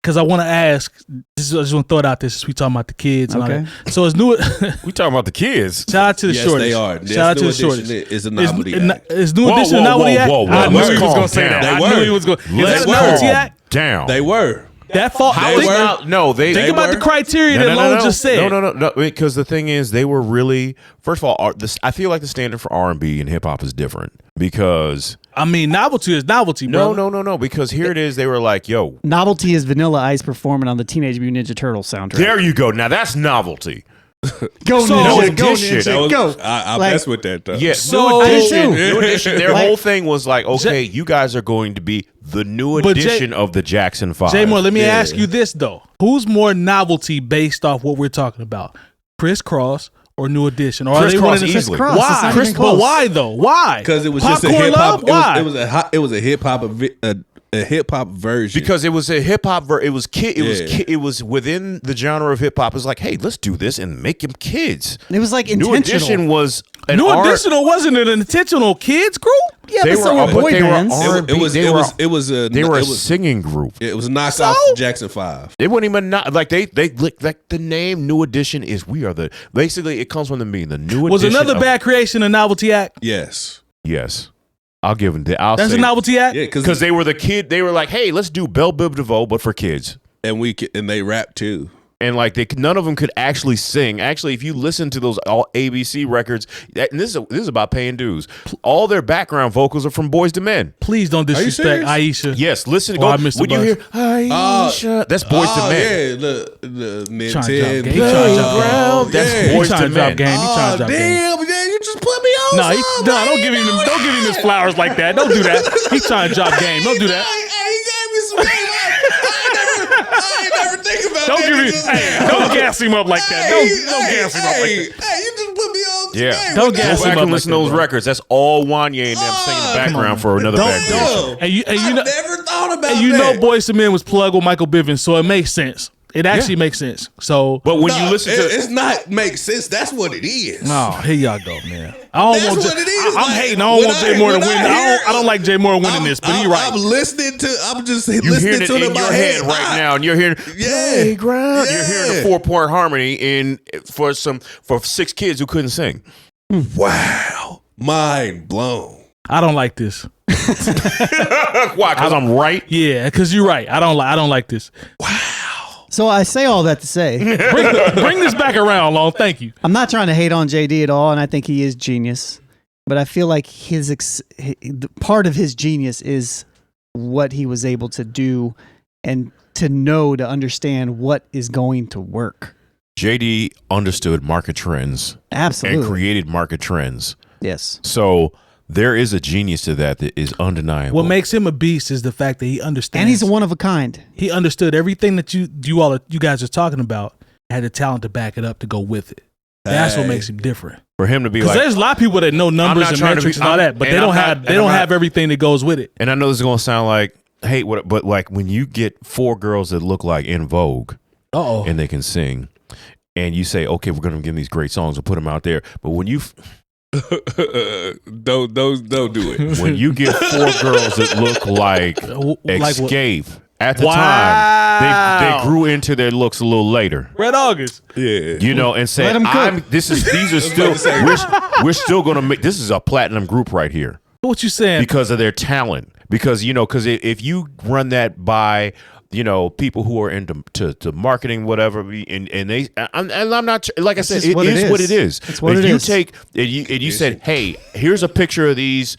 because I want to ask. I just want to throw it out there since we talking about the kids. And all that. So it's new. We talking about the kids. Shout out to the Yes, shortest. they are. Shout out to the shortest. Is a novelty act. Is new edition a novelty act? I knew he was going to say that. I knew he was going. Is that a novelty act? Down. They were. That fault. Think about the criteria that Lone just said. No. Because the thing is, they were really. First of all, I feel like the standard for R&B and hip hop is different because. I mean, novelty is novelty, bro. No. Because here it is. They were like, "Yo, novelty is Vanilla Ice performing on the Teenage Mutant Ninja Turtles soundtrack." There you go. Now that's novelty. Go Ninja, go Ninja, go. I mess with that though. Yeah, So- New Edition. Their whole thing was like, okay, you guys are going to be the new edition of the Jackson 5. Jay Moore, let me ask you this though: who's more novelty based off what we're talking about, Crisscross or New Edition? Or Crisscross easily. Why? But why though? Why? Because it was Popcorn just a hip hop. Love? Why? It was a hip hop. A hip hop version because it was a hip hop. It was within the genre of hip hop. It's like, hey, let's do this and make them kids. It was like New intentional. Edition was New Edition wasn't an intentional kids group. Yeah, but so were boy bands. It was a singing group. It was knocked off Jackson 5. They weren't even like they like the name New Edition is we are the basically it comes from the meaning the new Was edition. another bad creation a novelty act? Yes. I'll give them that. That's a novelty act. Yeah, because they were the kid. They were like, hey, let's do Belle Biv DeVoe, but for kids. And they rap too. and like none of them could actually sing. Actually, if you listen to those all ABC records, and this is about paying dues. All their background vocals are from Boyz II Men. Please don't disrespect Aisha. Yes, listen. I missed when the you bus. hear Aisha, that's Boyz II Men. Yeah, the Trying to drop Nintendo. game. He trying to drop game. That's He Boyz trying II to drop Men. game. He trying to drop game. Damn, man, you just put me on. No, something. don't give him them. Don't give him his flowers like that. Don't do that. He's trying to drop game. Don't do that. Hey, he gave me some game. I ain't never think about Don't that. give him. Hey, don't gas him up like that. Don't gas him up like that. Hey, you just put me on. Yeah, Don't gas go him back up and like listen that, to those bro. records. That's all Wanye and them singing in the background for another bad bitch. And you I know, never thought about and you that. know, Boyz II Men was plugged with Michael Bivins, so it makes sense. It actually makes sense. So, But when No, you listen to it's not make sense. That's what it is. oh, here y'all go, man. I don't That's want what it is. I'm Like, hating. I don't when want Jay Moore to win. I don't like Jay Moore winning this, but he's right. I'm listening to. I'm just you listening hearing it to it in your head right now, and you're hearing playground. You're hearing the 4-part harmony for 6 kids who couldn't sing. Wow, mind blown. I don't like this. Why? Because I'm right. Yeah, because you're right. I don't like this. So I say all that to say, Bring this back around, Long. Thank you. I'm not trying to hate on JD at all, and I think he is genius. But I feel like part of his genius is what he was able to do and to understand what is going to work. JD understood market trends. Absolutely. And created market trends. Yes. So there is a genius to that is undeniable. What makes him a beast is the fact that he understands. And he's a one of a kind. He understood everything that you guys are talking about. Had the talent to back it up to go with it. That's what makes him different. For him to be Because like, there's a lot of people that know numbers and metrics and all that, but they don't have everything that goes with it. And I know this is going to sound like hate, but like when you get 4 girls that look like In Vogue, and they can sing, and you say, okay, we're going to give them these great songs and put them out there, but when you don't do it. When you get 4 girls that look like 𝐀𝐁𝐿 at the time, they grew into their looks a little later. Red August, yeah, you know, and say, these are still we're still going to make this is a platinum group right here. What you saying? Because of their talent. Because if you run that by people who are into to marketing, whatever, and I'm not, like I said, it is what it is. It's what it is. If you said, hey, here's a picture of these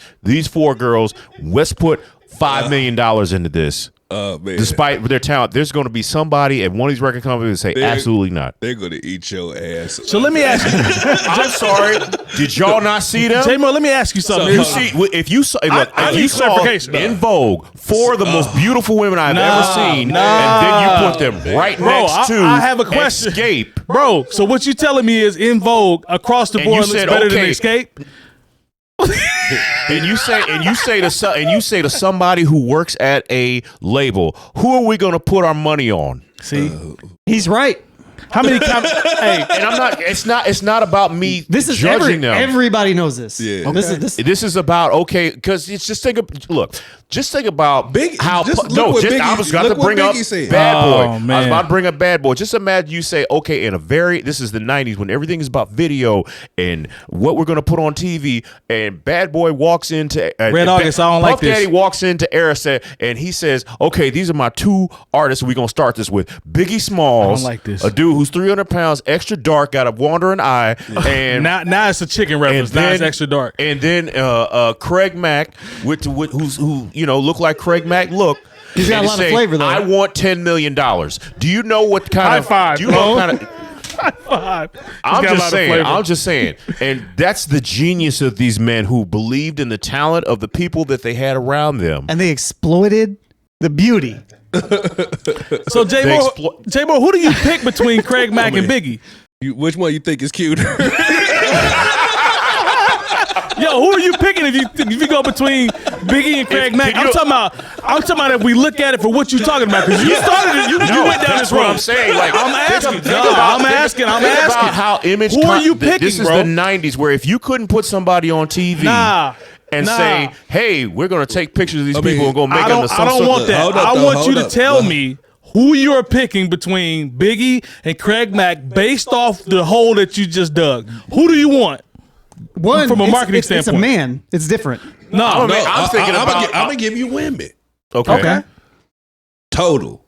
4 girls, let's put $5 million into this. Man. Despite their talent, there's going to be somebody at one of these record companies that say, absolutely not. They're going to eat your ass. So let me ask you. I'm sorry. Did y'all not see them? J-Mo, let me ask you something. If you saw In Vogue 4 of the most beautiful women I've ever seen, and then you put them right next to I have a question. 𝐀𝐁𝐴. Bro, so what you telling me is In Vogue across the board looks better than 𝐀𝐁𝐴? and you say to somebody who works at a label, who are we going to put our money on? See, he's right. How many hey, and I'm not. It's not about me. This is judging them. Everybody knows this. Yeah. Okay. This is about because it's just think about Big. how I was about to bring up said. Bad Boy. Oh, man. I was about to bring up Bad Boy. Just imagine you say, okay, this is the 90s when everything is about video and what we're going to put on TV, and Bad Boy walks into Red August. I don't like this. Puff Daddy walks into Arista and he says, okay, these are my 2 artists we're going to start this with. Biggie Smalls, I don't like this. a dude who's 300 pounds, extra dark, got a wandering eye, and now it's a chicken reference. Now it's extra dark. And then Craig Mack, who look like Craig Mack look. He's got a lot of flavor though. I want $10 million. Do you know what kind High of five, do you know what kind of High five. I'm just saying. And that's the genius of these men who believed in the talent of the people that they had around them. And they exploited the beauty. So J-Mo, who do you pick between Craig Mack and Biggie? Which one you think is cuter? Yo, who are you picking if you go between Biggie and Craig Mack? I'm talking about if we look at it for what you're talking about, because you started it, you went down this road. What I'm saying, like, I'm asking. Think about how image. Who are you picking, This is bro? the '90s, where if you couldn't put somebody on TV, say, hey, we're gonna take pictures of these people and go make them. I don't want that. I want you to tell me who you're picking between Biggie and Craig Mack based off the hole that you just dug. Who do you want? One, from a marketing standpoint. It's a man. It's different. I'm gonna give you women. Okay. Total.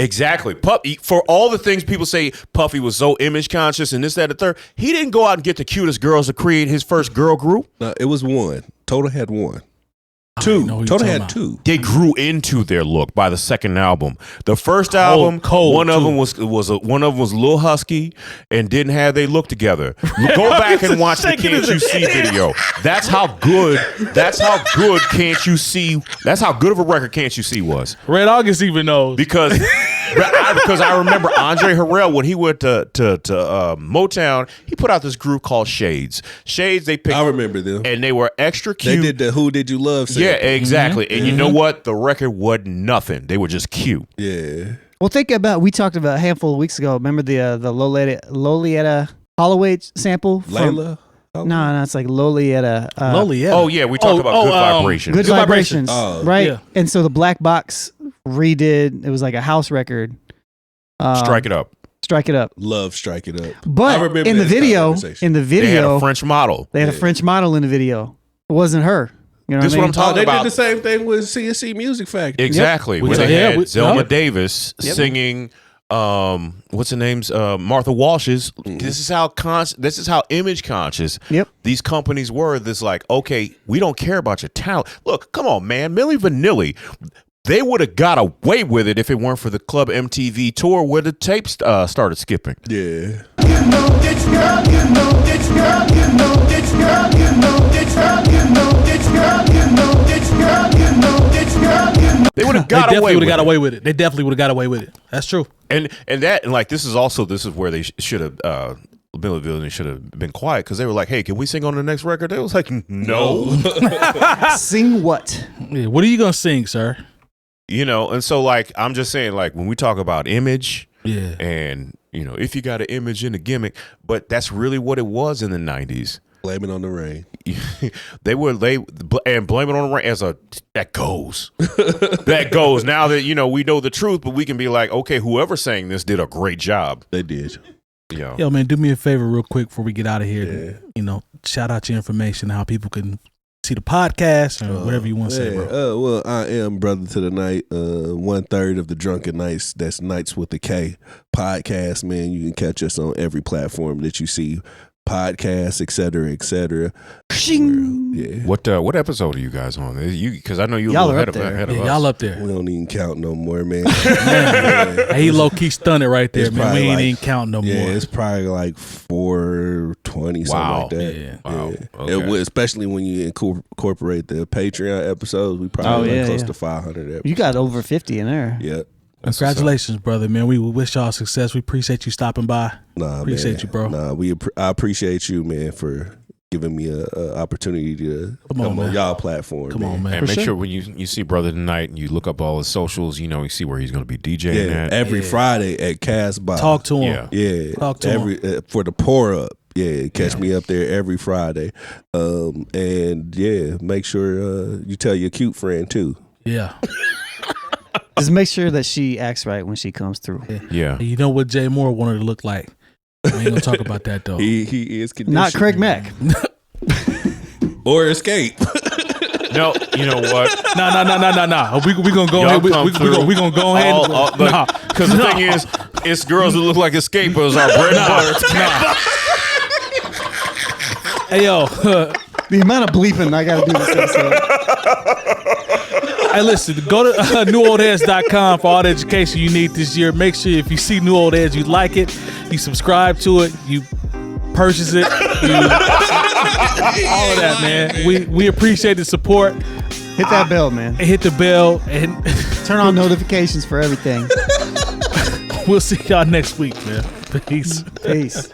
Exactly. For all the things people say, Puffy was so image conscious and this, that, and the third, he didn't go out and get the cutest girls to create his first girl group. It was one. Total had one. Two. Total had two. They grew into their look by the second album. The first album, one of them was a little husky and didn't have their look together. Go back and watch the 𝐀𝐁𝐎𝐔 video. That's how good 𝐀𝐁𝐎𝐶. That's how good of a record 𝐀𝐁𝐎𝐶 was. Red August even knows because I remember Andre Harrell when he went to Motown. He put out this group called Shades. Shades. They picked. I remember them, and they were extra cute. They did the "Who Did You Love?" sample. Yeah, exactly. And you know what? The record wasn't nothing. They were just cute. Yeah. Well, think about, we talked about a handful of weeks ago. Remember the Lolita Holloway sample? Layla? No, it's like Lolita. Lolita. Oh, yeah. We talked about Good Vibrations. Good Vibrations. Oh, right? yeah. And so the Black Box redid, it was like a house record. Strike It Up. Strike It Up. Love Strike It Up. But in the video, they had a French model. They had a French model in the video. It wasn't her. You know this is what I'm talking they about. did the same thing with CNC Music Factory. Exactly. Yep. Where they had Zelma Davis singing what's the name's Martha Walsh's. This is how image conscious these companies were. This like, okay, we don't care about your talent. Look, come on, man. Milli Vanilli, they would have got away with it if it weren't for the Club MTV tour where the tapes started skipping. Yeah. They would have got away with it. They definitely would have got away with it. That's true. And like this is where they should have Milli Vanilli should have been quiet because they were like, hey, can we sing on the next record? They was like, no. Sing what? Yeah, what are you gonna sing, sir? You know, and so like I'm just saying, like when we talk about image, and you know, if you got an image in a gimmick, but that's really what it was in the 90s. Blame It on the Rain. And Blame It on the Rain that goes. That goes. Now that you know we know the truth, but we can be like, okay, whoever sang this did a great job. They did. Yo, man, do me a favor real quick before we get out of here. You know, shout out your information, how people can see the podcast or whatever you want to say, bro. Well, I am Brother to the Night, 1/3 of the Drunken Knights. That's Nights with the K podcast, man. You can catch us on every platform that you see podcasts, et cetera, et cetera. Yeah. What episode are you guys on? Because I know you're a little ahead of us. Y'all up there. We don't even count no more, man. He low key stunned it right there, It's man. We ain't like, even count no more. Yeah, it's probably like 420, something like that. Yeah. Wow. Okay. Especially when you incorporate the Patreon episodes, we probably close to 500 episodes. You got over 50 in there. Yeah. Congratulations, brother, man. We wish y'all success. We appreciate you stopping by. Appreciate you, bro. I appreciate you, man, for giving me a opportunity to come on y'all platform. Come on, man. And make sure when you see Brother tonight and you look up all his socials, you know, you see where he's going to be DJing at. Every Friday at Casbah. Talk to him. Yeah. Talk to him. For the pour up. Yeah, catch me up there every Friday. And yeah, make sure you tell your cute friend too. Yeah. Just make sure that she acts right when she comes through. Yeah. You know what Jay Moore wanted to look like. We ain't gonna talk about that though. He is conditioned. Not Craig Mack. Or Escape. No, you know what? No. We gonna go ahead. We gonna go ahead. Because the thing is, it's girls who look like escapers are bread and butter. Hey yo, the amount of bleeping I gotta do this episode. Hey, listen, go to newoldheads.com for all the education you need this year. Make sure if you see New Old Heads, you like it, you subscribe to it, you purchase it, all of that, man. We appreciate the support. Hit that bell, man. Hit the bell and turn on notifications for everything. We'll see y'all next week, man. Peace. Peace.